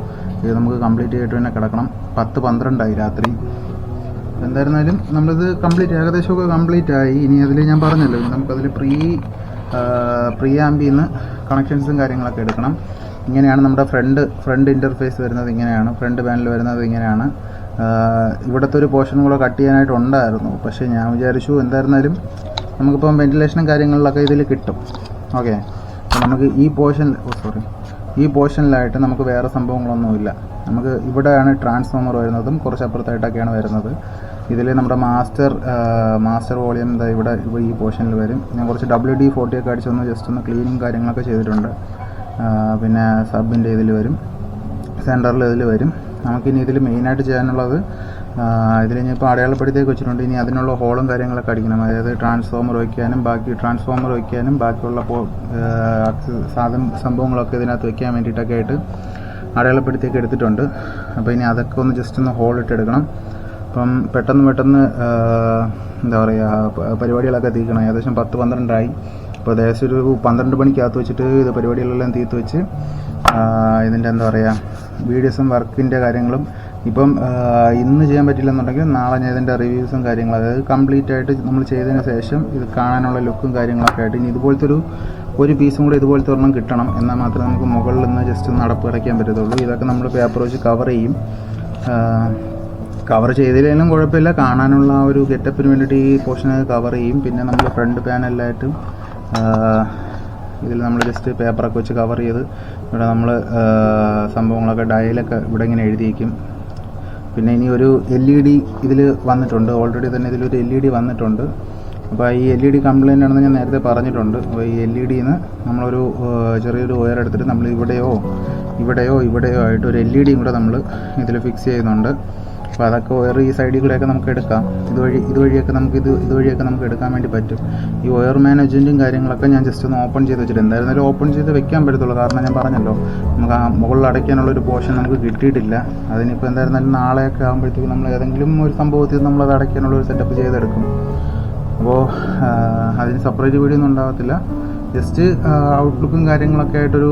ഇത് നമുക്ക് കംപ്ലീറ്റ് ചെയ്തിട്ട് തന്നെ കിടക്കണം. 10-12 രാത്രി. എന്തായിരുന്നാലും നമ്മളിത് ഏകദേശമൊക്കെ കംപ്ലീറ്റ് ആയി. ഇനി അതിൽ ഞാൻ പറഞ്ഞല്ലോ, നമുക്കതിൽ പ്രീ ആംബിയിൽ നിന്ന് കണക്ഷൻസും കാര്യങ്ങളൊക്കെ എടുക്കണം. ഇങ്ങനെയാണ് നമ്മുടെ ഫ്രണ്ട് ഇൻ്റർഫേസ് വരുന്നത്. ഇങ്ങനെയാണ് ഫ്രണ്ട് പാനൽ വരുന്നത്. ഇങ്ങനെയാണ്. ഇവിടുത്തെ ഒരു പോർഷൻ കൂടെ കട്ട് ചെയ്യാനായിട്ടുണ്ടായിരുന്നു, പക്ഷേ ഞാൻ വിചാരിച്ചു എന്തായിരുന്നാലും നമുക്കിപ്പം വെന്റിലേഷനും കാര്യങ്ങളിലൊക്കെ ഇതിൽ കിട്ടും. ഓക്കെ, അപ്പോൾ നമുക്ക് ഈ പോർഷനിലായിട്ട് നമുക്ക് വേറെ സംഭവങ്ങളൊന്നുമില്ല. നമുക്ക് ഇവിടെയാണ് ട്രാൻസ്ഫോമർ വരുന്നതും കുറച്ച് അപ്പുറത്തായിട്ടൊക്കെയാണ് വരുന്നത്. ഇതിൽ നമ്മുടെ മാസ്റ്റർ വോളിയം ഇവിടെ ഈ പോർഷനിൽ വരും. ഞാൻ കുറച്ച് WD-40 ഒക്കെ അടിച്ചൊന്ന് ജസ്റ്റ് ഒന്ന് ക്ലീനിങ് കാര്യങ്ങളൊക്കെ ചെയ്തിട്ടുണ്ട്. പിന്നെ സബിൻ്റെ ഇതിൽ വരും, സെൻറ്ററിൽ ഇതിൽ വരും. നമുക്കിനി ഇതിൽ മെയിനായിട്ട് ചെയ്യാനുള്ളത്, ഇതിൽ ഇപ്പോൾ അടയാളപ്പെടുത്തിയൊക്കെ വെച്ചിട്ടുണ്ട്. ഇനി അതിനുള്ള ഹോളും കാര്യങ്ങളൊക്കെ അടിക്കണം. അതായത് ട്രാൻസ്ഫോമർ വയ്ക്കാനും ബാക്കിയുള്ള സംഭവങ്ങളൊക്കെ ഇതിനകത്ത് വെക്കാൻ വേണ്ടിയിട്ടൊക്കെ ആയിട്ട് അടയാളപ്പെടുത്തിയൊക്കെ എടുത്തിട്ടുണ്ട്. അപ്പോൾ ഇനി അതൊക്കെ ഒന്ന് ജസ്റ്റ് ഒന്ന് ഹോളിട്ടെടുക്കണം. അപ്പം പെട്ടെന്ന് എന്താ പറയുക, പരിപാടികളൊക്കെ തീർക്കണം. ഏകദേശം 10-12 ആയി. അപ്പോൾ ഏകദേശം ഒരു 12 മണിക്കകത്ത് വെച്ചിട്ട് ഇത് പരിപാടികളെല്ലാം തീർത്ത് വെച്ച് ഇതിൻ്റെ എന്താ പറയുക, വീഡിയോസും വർക്കിൻ്റെ കാര്യങ്ങളും ഇപ്പം ഇന്ന് ചെയ്യാൻ പറ്റില്ലെന്നുണ്ടെങ്കിൽ നാളെ ഞാൻ ഇതിൻ്റെ റിവ്യൂസും കാര്യങ്ങളും, അതായത് കംപ്ലീറ്റ് ആയിട്ട് നമ്മൾ ചെയ്തതിന് ശേഷം ഇത് കാണാനുള്ള ലുക്കും കാര്യങ്ങളൊക്കെ ആയിട്ട് ഇനി ഇതുപോലത്തെ ഒരു പീസും കൂടെ ഇതുപോലത്തെ ഒരെണ്ണം കിട്ടണം. എന്നാൽ മാത്രമേ നമുക്ക് മുകളിൽ നിന്ന് ജസ്റ്റ് ഒന്ന് അടപ്പ് അടയ്ക്കാൻ പറ്റത്തുള്ളൂ. ഇതൊക്കെ നമ്മൾ പേപ്പർ വെച്ച് കവർ ചെയ്യും. കവർ ചെയ്തില്ലെങ്കിലും കുഴപ്പമില്ല, കാണാനുള്ള ആ ഒരു ഗെറ്റപ്പിന് വേണ്ടിയിട്ട് ഈ പോർഷനൊക്കെ കവർ ചെയ്യും. പിന്നെ നമ്മൾ ഫ്രണ്ട് പാനലിലായിട്ട് ഇതിൽ നമ്മൾ ജസ്റ്റ് പേപ്പറൊക്കെ വെച്ച് കവർ ചെയ്ത് ഇവിടെ നമ്മൾ സംഭവങ്ങളൊക്കെ ഡയലൊക്കെ ഇവിടെ ഇങ്ങനെ എഴുതിയിരിക്കും. പിന്നെ ഇനി ഒരു LED ഇതിൽ വന്നിട്ടുണ്ട്. ഓൾറെഡി തന്നെ ഇതിലൊരു LED വന്നിട്ടുണ്ട്. അപ്പോൾ ഈ LED കംപ്ലൈൻ്റ് ആണെന്ന് ഞാൻ നേരത്തെ പറഞ്ഞിട്ടുണ്ട്. അപ്പോൾ ഈ LEDന്ന് നമ്മളൊരു ചെറിയൊരു വയർ എടുത്തിട്ട് നമ്മൾ ഇവിടെയോ ആയിട്ട് ഒരു LEDയും കൂടെ നമ്മൾ ഇതിൽ ഫിക്സ് ചെയ്യുന്നുണ്ട്. അപ്പോൾ അതൊക്കെ വയർ ഈ സൈഡിൽ കൂടെയൊക്കെ നമുക്ക് എടുക്കാം. ഇതുവഴിയൊക്കെ നമുക്ക് എടുക്കാൻ വേണ്ടി പറ്റും. ഈ വയർ മാനേജ്മെൻറ്റും കാര്യങ്ങളൊക്കെ ഞാൻ ജസ്റ്റ് ഒന്ന് ഓപ്പൺ ചെയ്ത് വെച്ചിട്ട്, എന്തായിരുന്നാലും ഓപ്പൺ ചെയ്ത് വെക്കാൻ പറ്റത്തുള്ളൂ. കാരണം ഞാൻ പറഞ്ഞല്ലോ, നമുക്ക് ആ മുകളിൽ അടയ്ക്കാനുള്ളൊരു പോർഷൻ നമുക്ക് കിട്ടിയിട്ടില്ല. അതിനിപ്പോൾ എന്തായിരുന്നാലും നാളെയൊക്കെ ആകുമ്പോഴത്തേക്കും നമ്മൾ ഏതെങ്കിലും ഒരു സംഭവത്തിൽ നമ്മളത് അടയ്ക്കാനുള്ളൊരു സെറ്റപ്പ് ചെയ്തെടുക്കും. അപ്പോൾ അതിന് സെപ്പറേറ്റ് വീഡിയോ ഒന്നും ഉണ്ടാകത്തില്ല. ജസ്റ്റ് ഔട്ട്ലുക്കും കാര്യങ്ങളൊക്കെ ആയിട്ടൊരു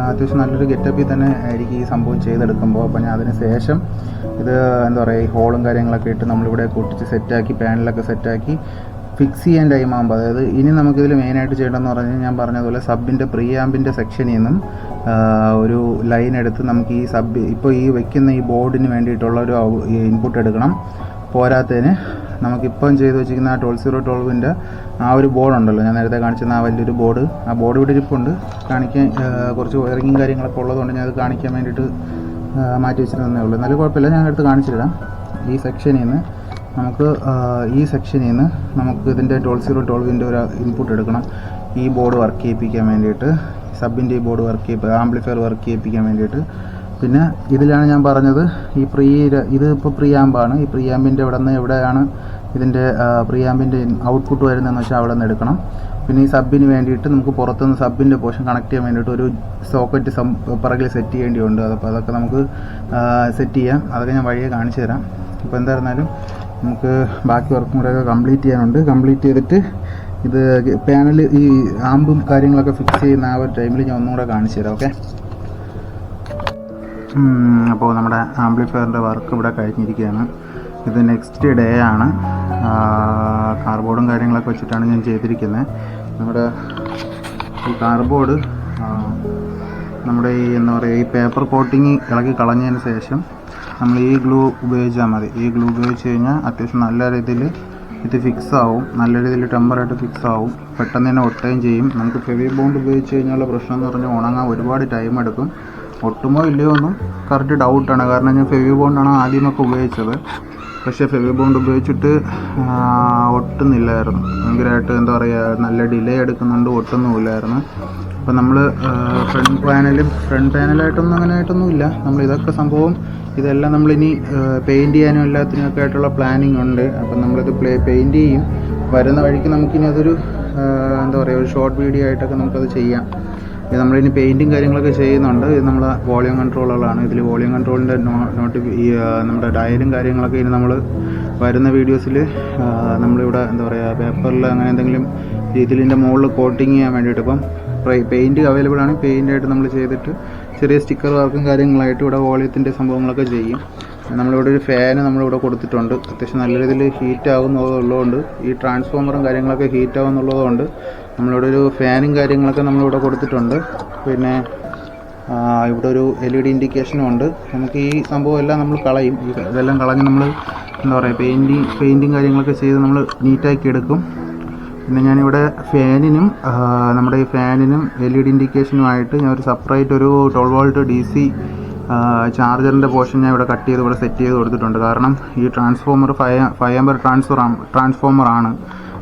അത്യാവശ്യം നല്ലൊരു ഗെറ്റപ്പിൽ തന്നെ ആയിരിക്കും ഈ സംഭവം ചെയ്തെടുക്കുമ്പോൾ. അപ്പോൾ ഞാൻ അതിന് ശേഷം ഇത് എന്താ പറയുക, ഈ ഹോളും കാര്യങ്ങളൊക്കെ ഇട്ട് നമ്മളിവിടെ പൊട്ടിച്ച് സെറ്റാക്കി പാനലൊക്കെ സെറ്റാക്കി ഫിക്സ് ചെയ്യാൻ ടൈം ആകുമ്പോൾ, അതായത് ഇനി നമുക്കിതിൽ മെയിനായിട്ട് ചെയ്യേണ്ടതെന്ന് പറഞ്ഞാൽ ഞാൻ പറഞ്ഞതുപോലെ സബിൻ്റെ പ്രീ ആംബിൻ്റെ സെക്ഷനിൽ നിന്നും ഒരു ലൈൻ എടുത്ത് നമുക്ക് ഈ ഇപ്പോൾ ഈ വെക്കുന്ന ഈ ബോർഡിന് വേണ്ടിയിട്ടുള്ള ഒരു ഇൻപുട്ട് എടുക്കണം. പോരാത്തതിന് നമുക്കിപ്പം ചെയ്ത് വെച്ചിരിക്കുന്ന ആ 1212ൻ്റെ ആ ഒരു ബോർഡുണ്ടല്ലോ, ഞാൻ നേരത്തെ കാണിച്ചിരുന്ന ആ വലിയൊരു ബോർഡ്, ആ ബോർഡ് ഇവിടെ ഇരിപ്പുണ്ട്. കാണിക്കാൻ കുറച്ച് വയറിങ്ങും കാര്യങ്ങളൊക്കെ ഉള്ളതുകൊണ്ട് ഞാൻ അത് കാണിക്കാൻ വേണ്ടിയിട്ട് മാറ്റി വെച്ചിരുന്നേ ഉള്ളൂ. എന്നാലും കുഴപ്പമില്ല, ഞാൻ എടുത്ത് കാണിച്ചിടാം. ഈ സെക്ഷനിൽ നിന്ന് നമുക്ക് ഇതിൻ്റെ 1212ൻ്റെ ഒരു ഇൻപുട്ട് എടുക്കണം. ഈ ബോർഡ് വർക്ക് ചെയ്യിപ്പിക്കാൻ വേണ്ടിയിട്ട്, സബിൻ്റെ ഈ ബോർഡ് ആംപ്ലിഫയർ വർക്ക് ചെയ്യിപ്പിക്കാൻ വേണ്ടിയിട്ട്. പിന്നെ ഇതിലാണ് ഞാൻ പറഞ്ഞത് ഇതിപ്പോൾ പ്രീ ആമ്പാണ്. ഈ പ്രീ ആമ്പിൻ്റെ എവിടെയാണ് ഇതിൻ്റെ പ്രീ ആമ്പിൻ്റെ ഔട്ട്പുട്ട് വരുന്നതെന്ന് വെച്ചാൽ അവിടെ നിന്ന് എടുക്കണം. പിന്നെ ഈ സബിന് വേണ്ടിയിട്ട് നമുക്ക് പുറത്തുനിന്ന് സബിൻ്റെ പോർഷൻ കണക്ട് ചെയ്യാൻ വേണ്ടിയിട്ട് ഒരു സോക്കറ്റ് പിറകിൽ സെറ്റ് ചെയ്യേണ്ടിയുണ്ട്. അപ്പോൾ അതൊക്കെ നമുക്ക് സെറ്റ് ചെയ്യാം. അതൊക്കെ ഞാൻ വഴിയെ കാണിച്ചു തരാം. അപ്പോൾ എന്തായിരുന്നാലും നമുക്ക് ബാക്കി വർക്കും കൂടെയൊക്കെ കംപ്ലീറ്റ് ചെയ്യാനുണ്ട്. കംപ്ലീറ്റ് ചെയ്തിട്ട് ഇത് പാനൽ ഈ ആമ്പും കാര്യങ്ങളൊക്കെ ഫിക്സ് ചെയ്യുന്ന ആ ഒരു ടൈമിൽ ഞാൻ ഒന്നും കൂടെ കാണിച്ചു തരാം. ഓക്കെ, അപ്പോൾ നമ്മുടെ ആംപ്ലിഫയറിൻ്റെ വർക്ക് ഇവിടെ കഴിഞ്ഞിരിക്കുകയാണ്. ഇത് നെക്സ്റ്റ് ഡേ ആണ്. കാർബോർഡും കാര്യങ്ങളൊക്കെ വെച്ചിട്ടാണ് ഞാൻ ചെയ്തിരിക്കുന്നത്. നമ്മുടെ ഈ കാർബോർഡ് നമ്മുടെ ഈ എന്താ പറയുക, ഈ പേപ്പർ കോട്ടിങ് ഇളക്കി കളഞ്ഞതിന് ശേഷം നമ്മൾ ഈ ഗ്ലൂ ഉപയോഗിച്ചാൽ മതി. ഈ ഗ്ലൂ ഉപയോഗിച്ച് കഴിഞ്ഞാൽ അത്യാവശ്യം നല്ല രീതിയിൽ ഇത് ഫിക്സ് ആവും, നല്ല രീതിയിൽ ടെമ്പറായിട്ട് ഫിക്സ് ആവും, പെട്ടെന്ന് തന്നെ ഒട്ടുകയും ചെയ്യും. നമുക്ക് ഫെവി ബോണ്ട് ഉപയോഗിച്ച് കഴിഞ്ഞാലുള്ള പ്രശ്നം എന്ന് പറഞ്ഞാൽ ഉണങ്ങാൻ ഒരുപാട് ടൈം എടുക്കും. ഒട്ടുമോ ഇല്ലയോ ഒന്നും കറക്റ്റ് ഡൗട്ടാണ്. കാരണം ഞാൻ ഫെവി ബോണ്ടാണ് ആദ്യമൊക്കെ ഉപയോഗിച്ചത്. പക്ഷേ ഫെവി ബോണ്ട് ഉപയോഗിച്ചിട്ട് ഒട്ടുന്നില്ലായിരുന്നു. ഭയങ്കരമായിട്ട് എന്താ പറയുക, നല്ല ഡിലേ എടുക്കുന്നുണ്ട്, ഒട്ടുന്നുമില്ലായിരുന്നു. അപ്പോൾ നമ്മൾ ഫ്രണ്ട് പാനലായിട്ടൊന്നും അങ്ങനെയായിട്ടൊന്നും ഇല്ല. നമ്മൾ ഇതൊക്കെ സംഭവം ഇതെല്ലാം നമ്മളിനി പെയിൻറ്റ് ചെയ്യാനും എല്ലാത്തിനൊക്കെ ആയിട്ടുള്ള പ്ലാനിങ് ഉണ്ട്. അപ്പം നമ്മളിത് പെയിൻറ്റ് ചെയ്യും. വരുന്ന വഴിക്ക് നമുക്കിനി അതൊരു എന്താ പറയുക, ഒരു ഷോർട്ട് വീഡിയോ ആയിട്ടൊക്കെ നമുക്കത് ചെയ്യാം. ഇത് നമ്മളിനി പെയിൻറ്റും കാര്യങ്ങളൊക്കെ ചെയ്യുന്നുണ്ട്. ഇത് നമ്മളെ വോളിയം കൺട്രോളുകളാണ്. ഇതിൽ വോളിയം കൺട്രോളിൻ്റെ നമ്മുടെ ഡയലും കാര്യങ്ങളൊക്കെ ഇനി നമ്മൾ വരുന്ന വീഡിയോസിൽ നമ്മളിവിടെ എന്താ പറയുക പേപ്പറിൽ അങ്ങനെ എന്തെങ്കിലും രീതിയിൽ ഇതിൻ്റെ മുകളിൽ കോട്ടിങ് ചെയ്യാൻ വേണ്ടിയിട്ട് ഇപ്പം പെയിൻറ്റ് അവൈലബിൾ ആണ്. പെയിൻ്റായിട്ട് നമ്മൾ ചെയ്തിട്ട് ചെറിയ സ്റ്റിക്കർ വർക്കും കാര്യങ്ങളായിട്ട് ഇവിടെ വോളിയത്തിൻ്റെ സംഭവങ്ങളൊക്കെ ചെയ്യും. നമ്മളിവിടെ ഒരു ഫാന് നമ്മളിവിടെ കൊടുത്തിട്ടുണ്ട്. അത്യാവശ്യം നല്ല രീതിയിൽ ഹീറ്റ് ആകുന്നുള്ളതുകൊണ്ട് ഈ ട്രാൻസ്ഫോമറും കാര്യങ്ങളൊക്കെ ഹീറ്റ് ആകുന്നുള്ളതുകൊണ്ട് നമ്മളിവിടെ ഒരു ഫാനും കാര്യങ്ങളൊക്കെ നമ്മളിവിടെ കൊടുത്തിട്ടുണ്ട്. പിന്നെ ഇവിടെ ഒരു LED ഇൻഡിക്കേഷനും ഉണ്ട്. നമുക്ക് ഈ സംഭവം എല്ലാം നമ്മൾ കളയും. ഇതെല്ലാം കളഞ്ഞ് നമ്മൾ എന്താ പറയുക പെയിൻറ്റിങ് കാര്യങ്ങളൊക്കെ ചെയ്ത് നമ്മൾ നീറ്റാക്കി എടുക്കും. പിന്നെ ഞാനിവിടെ ഫാനിനും നമ്മുടെ ഈ ഫാനിനും LED ഇൻഡിക്കേഷനുമായിട്ട് ഞാൻ ഒരു സെപ്പറേറ്റ് ഒരു 12 വോൾട്ട് DC ചാർജറിൻ്റെ പോർഷൻ ഞാൻ ഇവിടെ കട്ട് ചെയ്ത് ഇവിടെ സെറ്റ് ചെയ്ത് കൊടുത്തിട്ടുണ്ട്. കാരണം ഈ ട്രാൻസ്ഫോമർ 5 ആമ്പർ ട്രാൻസ്ഫോമറാണ്.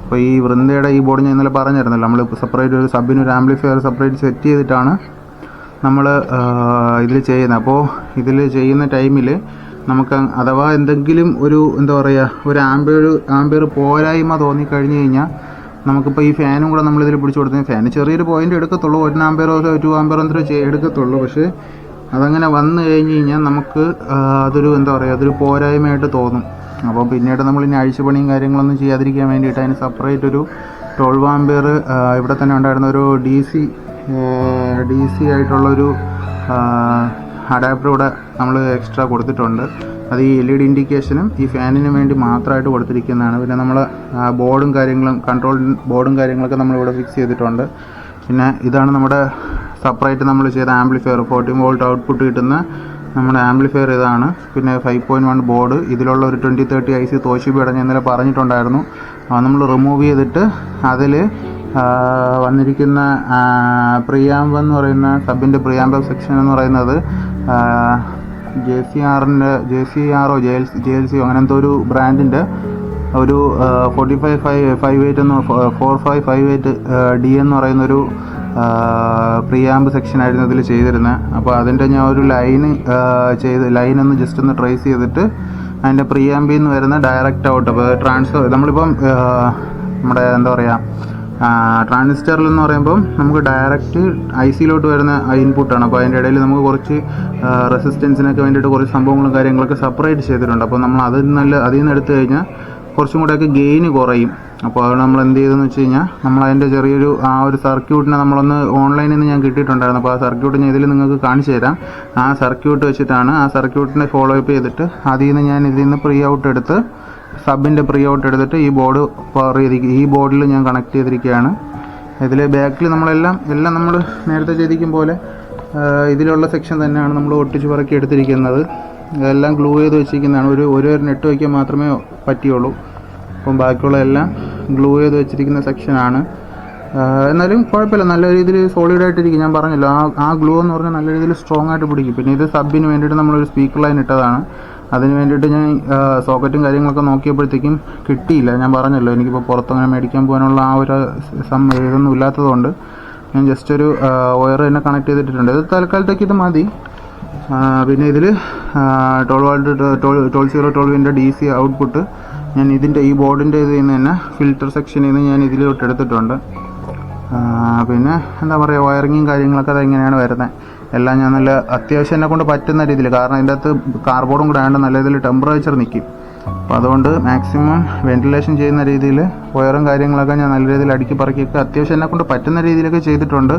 അപ്പോൾ ഈ വൃന്ദയുടെ ഈ ബോർഡ് ഞാൻ ഇന്നലെ പറഞ്ഞിരുന്നല്ലോ, നമ്മൾ സെപ്പറേറ്റ് ഒരു സബിന് ഒരു ആംപ്ലിഫയർ സെപ്പറേറ്റ് സെറ്റ് ചെയ്തിട്ടാണ് നമ്മൾ ഇതിൽ ചെയ്യുന്നത്. അപ്പോൾ ഇതിൽ ചെയ്യുന്ന ടൈമിൽ നമുക്ക് അഥവാ എന്തെങ്കിലും ഒരു എന്താ പറയുക ഒരു ആംബിയർ പോരായ്മ തോന്നിക്കഴിഞ്ഞ് കഴിഞ്ഞാൽ നമുക്കിപ്പോൾ ഈ ഫാനും കൂടെ നമ്മളിതിൽ പിടിച്ചു കൊടുത്താൽ ഫാന് ചെറിയൊരു പോയിൻ്റ് എടുക്കത്തുള്ളൂ, 1 ആമ്പയറോ 2 ആമ്പയറോ എന്തൊരു എടുക്കത്തുള്ളൂ. പക്ഷേ അതങ്ങനെ വന്നു കഴിഞ്ഞ് കഴിഞ്ഞാൽ നമുക്ക് അതൊരു എന്താ പറയുക അതൊരു പോരായ്മയായിട്ട് തോന്നും. അപ്പോൾ പിന്നീട് നമ്മളിനി അഴിച്ചുപണിയും കാര്യങ്ങളൊന്നും ചെയ്യാതിരിക്കാൻ വേണ്ടിയിട്ട് അതിന് സെപ്പറേറ്റ് ഒരു 12 ആമ്പയർ ഇവിടെ തന്നെ ഉണ്ടായിരുന്ന ഒരു DC ആയിട്ടുള്ളൊരു അഡാപ്റ്റർ ഇവിടെ നമ്മൾ എക്സ്ട്രാ കൊടുത്തിട്ടുണ്ട്. അത് ഈ LED ഇൻഡിക്കേഷനും ഈ ഫാനിനും വേണ്ടി മാത്രമായിട്ട് കൊടുത്തിരിക്കുന്നതാണ്. പിന്നെ നമ്മൾ ബോർഡും കാര്യങ്ങളും കൺട്രോൾ ബോർഡും കാര്യങ്ങളൊക്കെ നമ്മളിവിടെ ഫിക്സ് ചെയ്തിട്ടുണ്ട്. പിന്നെ ഇതാണ് നമ്മുടെ സെപ്പറേറ്റ് നമ്മൾ ചെയ്ത ആംപ്ലിഫയർ 14 വോൾട്ട് ഔട്ട്പുട്ട് കിട്ടുന്ന നമ്മുടെ ആംപ്ലിഫയർ ഇതാണ്. പിന്നെ 5.1 ബോർഡ്, ഇതിലുള്ള ഒരു 2030 IC തോഷിബയുടെ ഞാൻ ഇന്നലെ പറഞ്ഞിട്ടുണ്ടായിരുന്നു. നമ്മൾ റിമൂവ് ചെയ്തിട്ട് അതിൽ വന്നിരിക്കുന്ന പ്രിയാമ്പ് എന്ന് പറയുന്ന സബിൻ്റെ പ്രിയാമ്പ് സെക്ഷൻ എന്ന് പറയുന്നത് JCRO JLC അങ്ങനെ എന്തോ ഒരു ബ്രാൻഡിൻ്റെ ഒരു 4558 എന്ന് 4558 D എന്ന് പറയുന്നൊരു പ്രിയാമ്പ് സെക്ഷനായിരുന്നു ഇതിൽ ചെയ്തിരുന്നത്. അപ്പോൾ അതിൻ്റെ ഞാൻ ഒരു ലൈനൊന്ന് ജസ്റ്റ് ഒന്ന് ട്രേസ് ചെയ്തിട്ട് അതിൻ്റെ പ്രിയാമ്പിൽ നിന്ന് വരുന്ന ഡയറക്റ്റ് ഔട്ട് അപ്പോൾ നമ്മളിപ്പം നമ്മുടെ എന്താ പറയുക ട്രാൻസിസ്റ്ററിൽ എന്ന് പറയുമ്പം നമുക്ക് ഡയറക്റ്റ് ICയിലോട്ട് വരുന്ന ഇൻപുട്ടാണ്. അപ്പോൾ അതിൻ്റെ ഇടയിൽ നമുക്ക് കുറച്ച് റെസിസ്റ്റൻസിനൊക്കെ വേണ്ടിയിട്ട് കുറച്ച് സംഭവങ്ങളും കാര്യങ്ങളൊക്കെ സെപ്പറേറ്റ് ചെയ്തിട്ടുണ്ട്. അപ്പോൾ നമ്മൾ അതിൽ നിന്ന് എടുത്തു കഴിഞ്ഞാൽ കുറച്ചും കൂടെയൊക്കെ ഗെയിന് കുറയും. അപ്പോൾ അത് നമ്മൾ എന്ത് ചെയ്തെന്ന് വെച്ച് കഴിഞ്ഞാൽ നമ്മളതിൻ്റെ ചെറിയൊരു ഒരു സർക്യൂട്ടിനെ നമ്മളൊന്ന് ഓൺലൈനിൽ നിന്ന് ഞാൻ കിട്ടിയിട്ടുണ്ടായിരുന്നു. അപ്പോൾ ആ സർക്യൂട്ട് ഞാൻ ഇതിൽ നിങ്ങൾക്ക് കാണിച്ചു തരാം. ആ സർക്യൂട്ട് വെച്ചിട്ടാണ് ആ സർക്യൂട്ടിനെ ഫോളോ അപ്പ് ചെയ്തിട്ട് ഇതിൽ നിന്ന് പ്രീ ഔട്ട് എടുത്ത് സബിൻ്റെ പ്രീ ഔട്ട് എടുത്തിട്ട് ഈ ബോർഡ് ഈ ബോർഡിൽ ഞാൻ കണക്ട് ചെയ്തിരിക്കുകയാണ്. ഇതിൽ ബാക്കിൽ എല്ലാം നമ്മൾ നേരത്തെ ചെയ്തിരിക്കും പോലെ ഇതിലുള്ള സെക്ഷൻ തന്നെയാണ് നമ്മൾ ഒട്ടിച്ച് പറക്കി എടുത്തിരിക്കുന്നത്. ഇതെല്ലാം ഗ്ലൂ ചെയ്ത് വെച്ചിരിക്കുന്നതാണ്. ഒരു നെറ്റ് വയ്ക്കാൻ മാത്രമേ പറ്റുള്ളൂ. അപ്പം ബാക്കിയുള്ള എല്ലാം ഗ്ലൂ ചെയ്ത് വെച്ചിരിക്കുന്ന സെക്ഷനാണ്. എന്നാലും കുഴപ്പമില്ല, നല്ല രീതിയിൽ സോളിഡായിട്ടിരിക്കും. ഞാൻ പറഞ്ഞല്ലോ ആ ഗ്ലൂ എന്ന് പറഞ്ഞാൽ നല്ല രീതിയിൽ സ്ട്രോങ് ആയിട്ട് പിടിക്കും. പിന്നെ ഇത് സബിന് വേണ്ടിയിട്ട് നമ്മളൊരു സ്പീക്കർ ലൈൻ ഇട്ടതാണ്. അതിന് വേണ്ടിയിട്ട് ഞാൻ സോക്കറ്റും കാര്യങ്ങളൊക്കെ നോക്കിയപ്പോഴത്തേക്കും കിട്ടിയില്ല. ഞാൻ പറഞ്ഞല്ലോ എനിക്കിപ്പോൾ പുറത്തങ്ങനെ മേടിക്കാൻ പോകാനുള്ള ആ ഒരു ഇതൊന്നും ഇല്ലാത്തതുകൊണ്ട് ഞാൻ ജസ്റ്റ് ഒരു വയർ തന്നെ കണക്ട് ചെയ്തിട്ടുണ്ട്. ഇത് തൽക്കാലത്തേക്ക് ഇത് മതി. പിന്നെ ഇതിൽ 12 DC ഔട്ട്പുട്ട് ഞാൻ ഇതിൻ്റെ ഈ ബോർഡിൻ്റെ ഇതിൽ നിന്ന് തന്നെ ഫിൽറ്റർ സെക്ഷനിൽ നിന്ന് ഞാൻ ഇതിലോട്ട് എടുത്തിട്ടുണ്ട്. പിന്നെ എന്താ പറയുക വയറിങ്ങും കാര്യങ്ങളൊക്കെ അതെങ്ങനെയാണ് വരുന്നത് എല്ലാം ഞാൻ നല്ല അത്യാവശ്യം എന്നെ കൊണ്ട് പറ്റുന്ന രീതിയിൽ, കാരണം അതിൻ്റെ അകത്ത് കാർബോർഡും കൂടെ ആയതുകൊണ്ട് നല്ല രീതിയിൽ ടെമ്പറേച്ചർ നിൽക്കും. അപ്പോൾ അതുകൊണ്ട് മാക്സിമം വെന്റിലേഷൻ ചെയ്യുന്ന രീതിയിൽ വയറും കാര്യങ്ങളൊക്കെ ഞാൻ നല്ല രീതിയിൽ അടുക്കി പറക്കിയൊക്കെ അത്യാവശ്യം എന്നെ കൊണ്ട് പറ്റുന്ന രീതിയിലൊക്കെ ചെയ്തിട്ടുണ്ട്.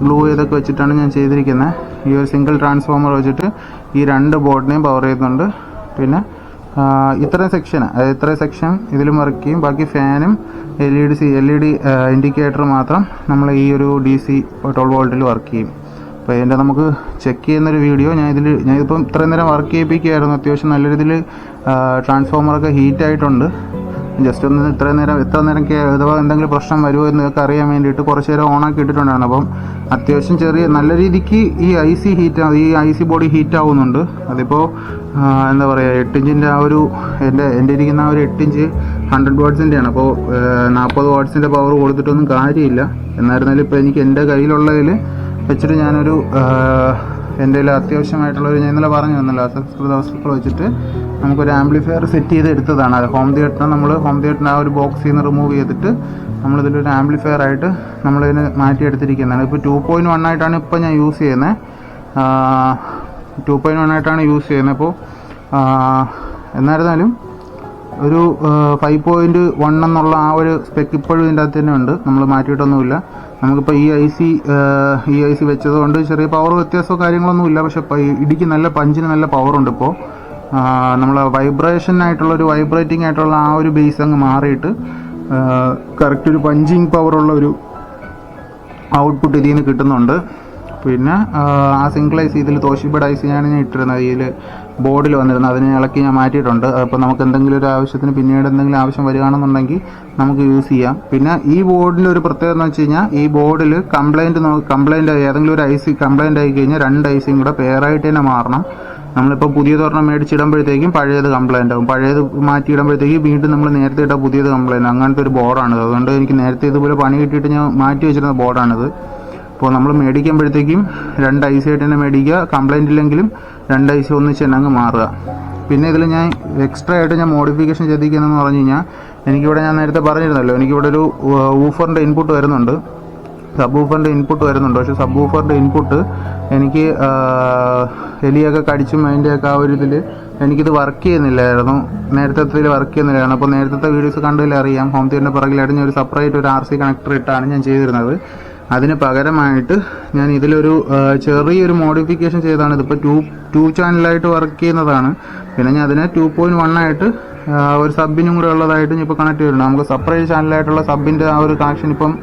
ഗ്ലൂ ചെയ്തൊക്കെ വെച്ചിട്ടാണ് ഞാൻ ചെയ്തിരിക്കുന്നത്. ഈ ഒരു സിംഗിൾ ട്രാൻസ്ഫോമർ വെച്ചിട്ട് ഈ 2 ബോർഡിനെയും പവർ ചെയ്യുന്നുണ്ട്. പിന്നെ ഇത്രയും സെക്ഷൻ ഇതിലും വർക്ക് ചെയ്യും. ബാക്കി ഫാനും LED ഇൻഡിക്കേറ്റർ മാത്രം നമ്മൾ ഈ ഒരു DC 12 വോൾട്ടിൽ വർക്ക് ചെയ്യും. അപ്പോൾ ഇതിൻ്റെ നമുക്ക് ചെക്ക് ചെയ്യുന്നൊരു വീഡിയോ ഞാനിതിപ്പം ഇത്രയും നേരം വർക്ക് ചെയ്യിപ്പിക്കുകയായിരുന്നു. അത്യാവശ്യം നല്ല രീതിയിൽ ട്രാൻസ്ഫോമറൊക്കെ ഹീറ്റായിട്ടുണ്ട്. ജസ്റ്റ് ഒന്ന് എത്ര നേരം അഥവാ എന്തെങ്കിലും പ്രശ്നം വരുമോ എന്നൊക്കെ അറിയാൻ വേണ്ടിയിട്ട് കുറച്ച് നേരം ഓണാക്കി ഇട്ടിട്ടുണ്ടായിരുന്നു. അപ്പം അത്യാവശ്യം നല്ല രീതിക്ക് ഈ IC ബോഡി ഹീറ്റ് ആവുന്നുണ്ട്. അതിപ്പോൾ എന്താ പറയുക 8 ഇഞ്ചിൻ്റെ ആ ഒരു എൻ്റെ ഇരിക്കുന്ന ആ ഒരു 8 ഇഞ്ച് 100 വാട്ട്സിൻ്റെയാണ്. അപ്പോൾ 40 വാട്ട്സിൻ്റെ പവർ കൊടുത്തിട്ടൊന്നും കാര്യമില്ല. എന്നായിരുന്നാലും ഇപ്പോൾ എനിക്ക് എൻ്റെ കയ്യിലുള്ളതിൽ വെച്ചിട്ട് ഞാനൊരു എൻ്റെ കയ്യിൽ അത്യാവശ്യമായിട്ടുള്ളൊരു, ഞാൻ ഇന്നലെ പറഞ്ഞു തന്നല്ലോ, അസംസ്കൃത വസ്തുക്കൾ വെച്ചിട്ട് നമുക്കൊരു ആംപ്ലിഫയർ സെറ്റ് ചെയ്ത് എടുത്തതാണ്. അത് ഹോം തിയേറ്ററിന് ആ ഒരു ബോക്സിൽ നിന്ന് റിമൂവ് ചെയ്തിട്ട് നമ്മളിതിലൊരു ആംപ്ലിഫയർ ആയിട്ട് നമ്മളിതിന് മാറ്റിയെടുത്തിരിക്കുന്നതാണ്. ഇപ്പോൾ 2.1 ആയിട്ടാണ് ഇപ്പോൾ ഞാൻ യൂസ് ചെയ്യുന്നത്. 2.1 ആയിട്ടാണ് യൂസ് ചെയ്യുന്നത്. അപ്പോൾ എന്നായിരുന്നാലും ഒരു 5.1 എന്നുള്ള ആ ഒരു സ്പെക്ക് ഇപ്പോഴും ഇതിൻ്റെ അകത്ത് തന്നെ ഉണ്ട്, നമ്മൾ മാറ്റിയിട്ടൊന്നുമില്ല. നമുക്കിപ്പോൾ ഈ ഐ സി വെച്ചതുകൊണ്ട് ചെറിയ പവർ വ്യത്യാസമോ കാര്യങ്ങളൊന്നുമില്ല. പക്ഷെ ഇടിക്ക് നല്ല പഞ്ചിന് നല്ല പവറുണ്ട്. ഇപ്പോൾ നമ്മൾ വൈബ്രേറ്റിംഗ് ആയിട്ടുള്ള ആ ഒരു ബേസ് അങ്ങ് മാറിയിട്ട് കറക്റ്റ് ഒരു പഞ്ചിങ് പവറുള്ള ഒരു ഔട്ട്പുട്ട് ഇതിൽ നിന്ന് കിട്ടുന്നുണ്ട്. പിന്നെ ആ സിംഗിൾ ഐ സി, ഇതിൽ തോഷിബയുടെ ഐ സി ഞാൻ ഇട്ടിരുന്നത് ഇതിൽ ബോർഡിൽ വന്നിരുന്നത്, അതിനെ ഇളക്കി ഞാൻ മാറ്റിയിട്ടുണ്ട്. അപ്പോൾ നമുക്ക് എന്തെങ്കിലും ഒരു ആവശ്യത്തിന് പിന്നീട് എന്തെങ്കിലും ആവശ്യം വരികയാണെന്നുണ്ടെങ്കിൽ നമുക്ക് യൂസ് ചെയ്യാം. പിന്നെ ഈ ബോർഡിൻ്റെ ഒരു പ്രത്യേകത എന്ന് വെച്ച് കഴിഞ്ഞാൽ, ഈ ബോർഡിൽ കംപ്ലൈൻറ്റ് ഏതെങ്കിലും ഒരു ഐ സി കംപ്ലൈൻറ്റ് ആയി കഴിഞ്ഞാൽ 2 ഐ സിയും കൂടെ പെയറായിട്ട് തന്നെ മാറണം. നമ്മളിപ്പോൾ പുതിയതൊരെണ്ണം മേടിച്ചിടുമ്പോഴത്തേക്കും പഴയത് കംപ്ലൈൻ്റ് ആകും, പഴയത് മാറ്റിയിടുമ്പോഴത്തേക്കും വീണ്ടും നമ്മൾ നേരത്തെ ഇട്ട പുതിയത് കംപ്ലൈൻറ്റ്, അങ്ങനത്തെ ഒരു ബോർഡാണിത്. അതുകൊണ്ട് എനിക്ക് നേരത്തെ ഇതുപോലെ പണി കിട്ടിയിട്ട് ഞാൻ മാറ്റി വെച്ചിരുന്ന ബോർഡാണിത്. അപ്പോൾ നമ്മൾ മേടിക്കുമ്പോഴത്തേക്കും 2 ഐ സി ആയിട്ട് തന്നെ മേടിക്കുക, കംപ്ലൈൻറ്റ് ഇല്ലെങ്കിലും 2 ഐ സി ഒന്നിച്ച് തന്നെ അങ്ങ് മാറുക. പിന്നെ ഇതിൽ ഞാൻ എക്സ്ട്രാ ആയിട്ട് ഞാൻ മോഡിഫിക്കേഷൻ ചെയ്തിരിക്കുന്നതെന്ന് പറഞ്ഞു കഴിഞ്ഞാൽ, എനിക്കിവിടെ ഞാൻ നേരത്തെ പറഞ്ഞിരുന്നല്ലോ, എനിക്കിവിടെ ഒരു ഊഫറിൻ്റെ ഇൻപുട്ട് വരുന്നുണ്ട്, സബ് ഊഫറിൻ്റെ ഇൻപുട്ട് വരുന്നുണ്ട്. പക്ഷേ സബ് ഊഫറിൻ്റെ ഇൻപുട്ട് എനിക്ക് എലിയൊക്കെ കടിച്ചും അതിൻ്റെയൊക്കെ ആ ഒരു ഇതിൽ എനിക്കിത് വർക്ക് ചെയ്യുന്നില്ലായിരുന്നു, നേരത്തെ വർക്ക് ചെയ്യുന്നില്ലായിരുന്നു. അപ്പോൾ നേരത്തെ വീഡിയോസ് കണ്ടതിൽ അറിയാം, ഹോം തിയേറ്ററിൻ്റെ പുറകിലായിട്ട് ഞാൻ ഒരു സെപ്പറേറ്റ് ഒരു RC കണക്ടർ ഇട്ടാണ് ഞാൻ ചെയ്തിരുന്നത്. അതിന് പകരമായിട്ട് ഞാൻ ഇതിലൊരു ചെറിയൊരു മോഡിഫിക്കേഷൻ ചെയ്താണ്. ഇതിപ്പോൾ 2 ചാനലായിട്ട് വർക്ക് ചെയ്യുന്നതാണ്. പിന്നെ ഞാൻ അതിനെ 2.1 ആയിട്ട് ഒരു സബിനും കൂടെ ഉള്ളതായിട്ട് ഞാൻ ഇപ്പോൾ കണക്ട് ചെയ്തിട്ടുണ്ട്. നമുക്ക് സെപ്പറേറ്റ് ചാനലായിട്ടുള്ള സബിൻ്റെ ആ ഒരു കണക്ഷൻ ഇപ്പം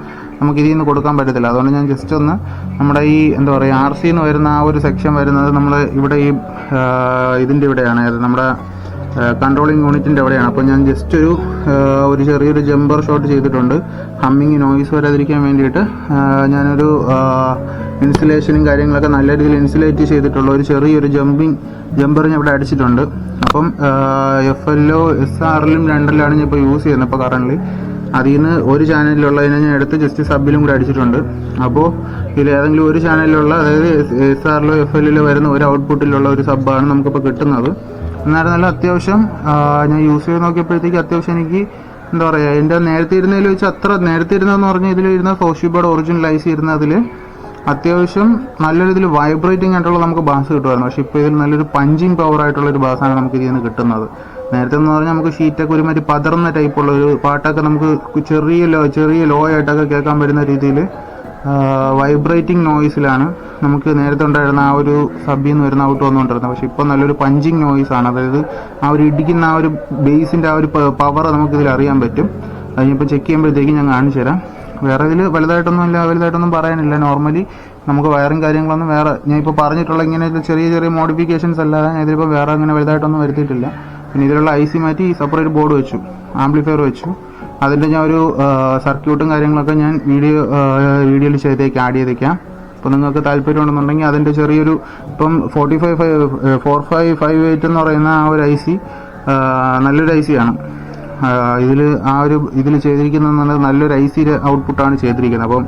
നമുക്ക് ഇതിൽ നിന്ന് കൊടുക്കാൻ പറ്റത്തില്ല. അതുകൊണ്ട് ഞാൻ ജസ്റ്റ് ഒന്ന് നമ്മുടെ ഈ എന്താ പറയുക RC എന്ന് വരുന്ന ആ ഒരു സെക്ഷൻ വരുന്നത് നമ്മൾ ഇവിടെ ഈ ഇതിൻ്റെ ഇവിടെയാണ്, നമ്മുടെ കൺട്രോളിങ് യൂണിറ്റിൻ്റെ അവിടെയാണ്. അപ്പോൾ ഞാൻ ജസ്റ്റ് ഒരു ചെറിയൊരു ജമ്പർ ഷോട്ട് ചെയ്തിട്ടുണ്ട്, ഹമ്മിങ് നോയ്സ് വരാതിരിക്കാൻ വേണ്ടിയിട്ട്. ഞാനൊരു ഇൻസുലേഷനും കാര്യങ്ങളൊക്കെ നല്ല രീതിയിൽ ഇൻസുലേറ്റ് ചെയ്തിട്ടുള്ള ഒരു ചെറിയൊരു ജമ്പർ ഞാൻ ഇവിടെ അടിച്ചിട്ടുണ്ട്. അപ്പം FLO SRലും 2ലാണ് ഞാൻ ഇപ്പോൾ യൂസ് ചെയ്യുന്നത് ഇപ്പോൾ കറൻ്റ്. അതിൽ നിന്ന് ഒരു ചാനലിലുള്ളതിനെ ഞാൻ എടുത്ത് ജസ്റ്റ് സബിലും കൂടെ അടിച്ചിട്ടുണ്ട്. അപ്പോൾ ഇതിൽ ഏതെങ്കിലും ഒരു ചാനലിലുള്ള, അതായത് SRലോ FLലോ വരുന്ന ഒരു ഔട്ട്പുട്ടിലുള്ള ഒരു സബ്ബാണ് നമുക്കിപ്പോൾ കിട്ടുന്നത്. എന്നാലും നല്ല അത്യാവശ്യം ഞാൻ യൂസ് ചെയ്ത് നോക്കിയപ്പോഴത്തേക്ക് അത്യാവശ്യം എനിക്ക് എന്താ പറയുക, എൻ്റെ നേരത്തെ ഇരുന്നതിൽ വെച്ച് അത്ര നേരത്തെ ഇരുന്നതെന്ന് പറഞ്ഞാൽ ഇതിലിരുന്ന തോഷിബയുടെ ഒറിജിനൽ ഐ സി ഇരുന്നതിൽ അത്യാവശ്യം നല്ല രീതിയിൽ വൈബ്രേറ്റിംഗ് ആയിട്ടുള്ള നമുക്ക് ബാസ് കിട്ടുമായിരുന്നു. പക്ഷേ ഇപ്പോൾ ഇതിൽ നല്ലൊരു പഞ്ചിങ് പവർ ആയിട്ടുള്ളൊരു ബാസാണ് നമുക്ക് ഇതിൽ നിന്ന് കിട്ടുന്നത്. നേരത്തെ എന്ന് പറഞ്ഞാൽ നമുക്ക് ഷീറ്റൊക്കെ ഒരുമാതിരി പതർന്ന ടൈപ്പുള്ള ഒരു പാട്ടൊക്കെ നമുക്ക് ചെറിയ ലോ ആയിട്ടൊക്കെ കേൾക്കാൻ പറ്റുന്ന രീതിയിൽ വൈബ്രേറ്റിംഗ് നോയ്സിലാണ് നമുക്ക് നേരത്തെ ഉണ്ടായിരുന്ന ആ ഒരു സബിൽ നിന്ന് വരുന്ന ഔട്ട് വന്നുകൊണ്ടിരുന്നത്. പക്ഷെ ഇപ്പോൾ നല്ലൊരു പഞ്ചിങ് നോയ്സാണ്, അതായത് ആ ഒരു ഇടിക്കുന്ന ആ ഒരു ബേസിൻ്റെ ആ ഒരു പവർ നമുക്കിതിൽ അറിയാൻ പറ്റും. അതിനിപ്പോൾ ചെക്ക് ചെയ്യുമ്പോഴത്തേക്കും ഞാൻ കാണിച്ചു തരാം. വേറെ ഇതിൽ വലുതായിട്ടൊന്നും പറയാനില്ല. നോർമലി നമുക്ക് വയറും കാര്യങ്ങളൊന്നും വേറെ ഞാൻ ഇപ്പോൾ പറഞ്ഞിട്ടുള്ള ഇങ്ങനെ ചെറിയ മോഡിഫിക്കേഷൻസ് അല്ലാതെ ഞാൻ ഇതിലിപ്പോൾ വേറെ അങ്ങനെ വലുതായിട്ടൊന്നും വരുത്തിയിട്ടില്ല. പിന്നെ ഇതിലുള്ള ഐ സി മാറ്റി സെപ്പറേറ്റ് ബോർഡ് വെച്ചു, ആംപ്ലിഫയർ വെച്ചു. അതിൻ്റെ ഞാൻ ഒരു സർക്യൂട്ടും കാര്യങ്ങളൊക്കെ ഞാൻ വീഡിയോയിൽ ആഡ് ചെയ്തേക്കാം. അപ്പോൾ നിങ്ങൾക്ക് താല്പര്യം ഉണ്ടെന്നുണ്ടെങ്കിൽ അതിൻ്റെ ചെറിയൊരു ഇപ്പം 4558 എന്ന് പറയുന്ന ആ ഒരു ഐ സി നല്ലൊരു ഐ സി ആണ്. ഇതിൽ ചെയ്തിരിക്കുന്നത് നല്ലൊരു ഐ സി ഔട്ട്പുട്ടാണ് ചെയ്തിരിക്കുന്നത്. അപ്പം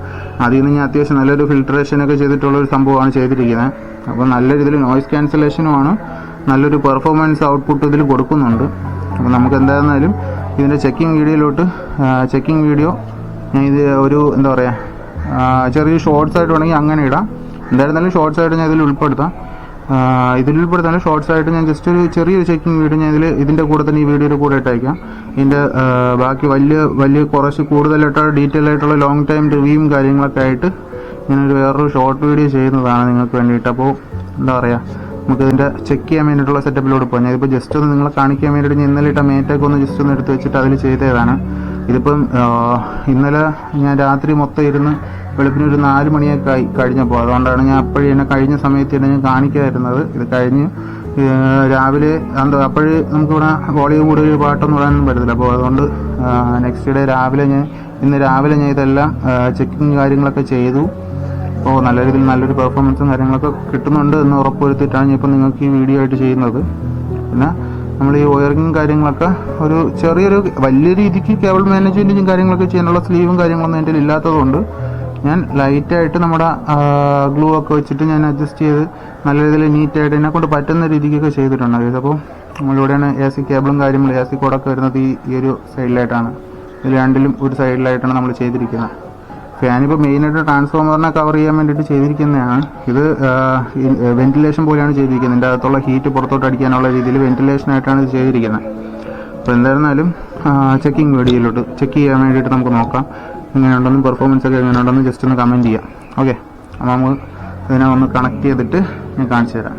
അതിൽ നിന്ന് ഞാൻ അത്യാവശ്യം നല്ലൊരു ഫിൽട്രേഷനൊക്കെ ചെയ്തിട്ടുള്ളൊരു സംഭവമാണ് ചെയ്തിരിക്കുന്നത്. അപ്പം നല്ല രീതിയിൽ നോയ്സ് ക്യാൻസലേഷനുമാണ്, നല്ലൊരു പെർഫോമൻസ് ഔട്ട്പുട്ട് ഇതിൽ കൊടുക്കുന്നുണ്ട്. അപ്പോൾ നമുക്ക് എന്തായിരുന്നാലും ഇതിൻ്റെ ചെക്കിംഗ് വീഡിയോ ഞാൻ ഇത് ഒരു എന്താ പറയുക ചെറിയ ഷോർട്സ് ആയിട്ട് വേണമെങ്കിൽ അങ്ങനെ ഇടാം. എന്തായിരുന്നാലും ഷോർട്സ് ആയിട്ട് ഞാൻ ഇതിൽ ഉൾപ്പെടുത്താം. ഷോർട്സ് ആയിട്ട് ഞാൻ ജസ്റ്റ് ഒരു ചെറിയൊരു ചെക്കിംഗ് വീഡിയോ ഞാൻ ഇതിൻ്റെ കൂടെ തന്നെ ഈ വീഡിയോയുടെ കൂടെ ഇട്ടയക്കാം. ഇതിൻ്റെ ബാക്കി വലിയ കുറച്ച് കൂടുതലായിട്ടുള്ള ഡീറ്റെയിൽ ആയിട്ടുള്ള ലോങ് ടൈം റിവ്യൂവും കാര്യങ്ങളൊക്കെ ആയിട്ട് ഞാനൊരു വേറൊരു ഷോർട്ട് വീഡിയോ ചെയ്യുന്നതാണ് നിങ്ങൾക്ക് വേണ്ടിയിട്ട്. അപ്പോൾ എന്താ പറയുക, നമുക്ക് ഇതിൻ്റെ ചെക്ക് ചെയ്യാൻ വേണ്ടിയിട്ടുള്ള സെറ്റപ്പിലോട്ട് പോകാം. ഞാനിപ്പോൾ ജസ്റ്റ് ഒന്ന് നിങ്ങളെ കാണിക്കാൻ വേണ്ടിയിട്ട് ഞാൻ ഇന്നലെ ഇട്ട മേറ്റൊക്കെ ഒന്ന് ജസ്റ്റ് ഒന്ന് എടുത്ത് വെച്ചിട്ട് അതിൽ ചെയ്തതാണ്. ഇതിപ്പം ഇന്നലെ ഞാൻ രാത്രി മൊത്തം ഇരുന്ന് വെളുപ്പിന് ഒരു 4 മണിയൊക്കെ കഴിഞ്ഞപ്പോൾ, അതുകൊണ്ടാണ് ഞാൻ അപ്പോഴും എന്നെ കഴിഞ്ഞ സമയത്ത് തന്നെ ഞാൻ കാണിക്കാതിരുന്നത്. ഇത് കഴിഞ്ഞ് രാവിലെ അപ്പോഴ് നമുക്കിവിടെ വോളിയം കൂടുതൽ പാട്ടൊന്നും ഇടാനൊന്നും പറ്റത്തില്ല. അപ്പോൾ അതുകൊണ്ട് നെക്സ്റ്റ് ഡേ ഇന്ന് രാവിലെ ഞാൻ ഇതെല്ലാം ചെക്കിങ് കാര്യങ്ങളൊക്കെ ചെയ്തു. അപ്പോൾ നല്ല രീതിയിൽ നല്ലൊരു പെർഫോമൻസും കാര്യങ്ങളൊക്കെ കിട്ടുന്നുണ്ട് എന്ന് ഉറപ്പുവരുത്തിയിട്ടാണ് ഞാൻ ഇപ്പോൾ നിങ്ങൾക്ക് ഈ വീഡിയോ ആയിട്ട് ചെയ്യുന്നത്. പിന്നെ നമ്മൾ ഈ വയറിങ്ങും കാര്യങ്ങളൊക്കെ ഒരു വലിയ രീതിക്ക് കേബിൾ മാനേജ്മെൻറ്റും കാര്യങ്ങളൊക്കെ ചെയ്യാനുള്ള സ്ലീവും കാര്യങ്ങളൊന്നും എൻ്റെ ഇല്ലാത്തതുകൊണ്ട് ഞാൻ ലൈറ്റായിട്ട് നമ്മുടെ ഗ്ലൂ ഒക്കെ വെച്ചിട്ട് ഞാൻ അഡ്ജസ്റ്റ് ചെയ്ത് നല്ല രീതിയിൽ നീറ്റായിട്ട് എന്നെ കൊണ്ട് പറ്റുന്ന രീതിക്കൊക്കെ ചെയ്തിട്ടുണ്ട് ഗൈസ്. അപ്പോൾ നമ്മളിവിടെയാണ് AC കേബിളും കാര്യങ്ങളും AC കോഡൊക്കെ വരുന്നത് ഈ ഒരു സൈഡിലായിട്ടാണ്. ഇത് രണ്ടിലും ഒരു സൈഡിലായിട്ടാണ് നമ്മൾ ചെയ്തിരിക്കുന്നത്. ഫാനിപ്പോൾ മെയിനായിട്ട് ട്രാൻസ്ഫോമറിനെ കവർ ചെയ്യാൻ വേണ്ടിയിട്ട് ചെയ്തിരിക്കുന്നതാണ്. ഇത് വെന്റിലേഷൻ പോലെയാണ് ചെയ്തിരിക്കുന്നത്. ഇതിൻ്റെ അകത്തുള്ള ഹീറ്റ് പുറത്തോട്ട് അടിക്കാനുള്ള രീതിയിൽ വെന്റിലേഷനായിട്ടാണ് ഇത് ചെയ്തിരിക്കുന്നത്. അപ്പോൾ എന്തായിരുന്നാലും ചെക്കിംഗ് വീഡിയോയിലോട്ട് ചെക്ക് ചെയ്യാൻ വേണ്ടിയിട്ട് നമുക്ക് നോക്കാം എങ്ങനെയുണ്ടെന്നും പെർഫോമൻസ് ഒക്കെ എങ്ങനെയുണ്ടെന്ന് ജസ്റ്റ് ഒന്ന് കമൻറ്റ് ചെയ്യാം. ഓക്കെ, അപ്പോൾ നമുക്ക് ഇതിനെ ഒന്ന് കണക്ട് ചെയ്തിട്ട് ഞാൻ കാണിച്ചു തരാം.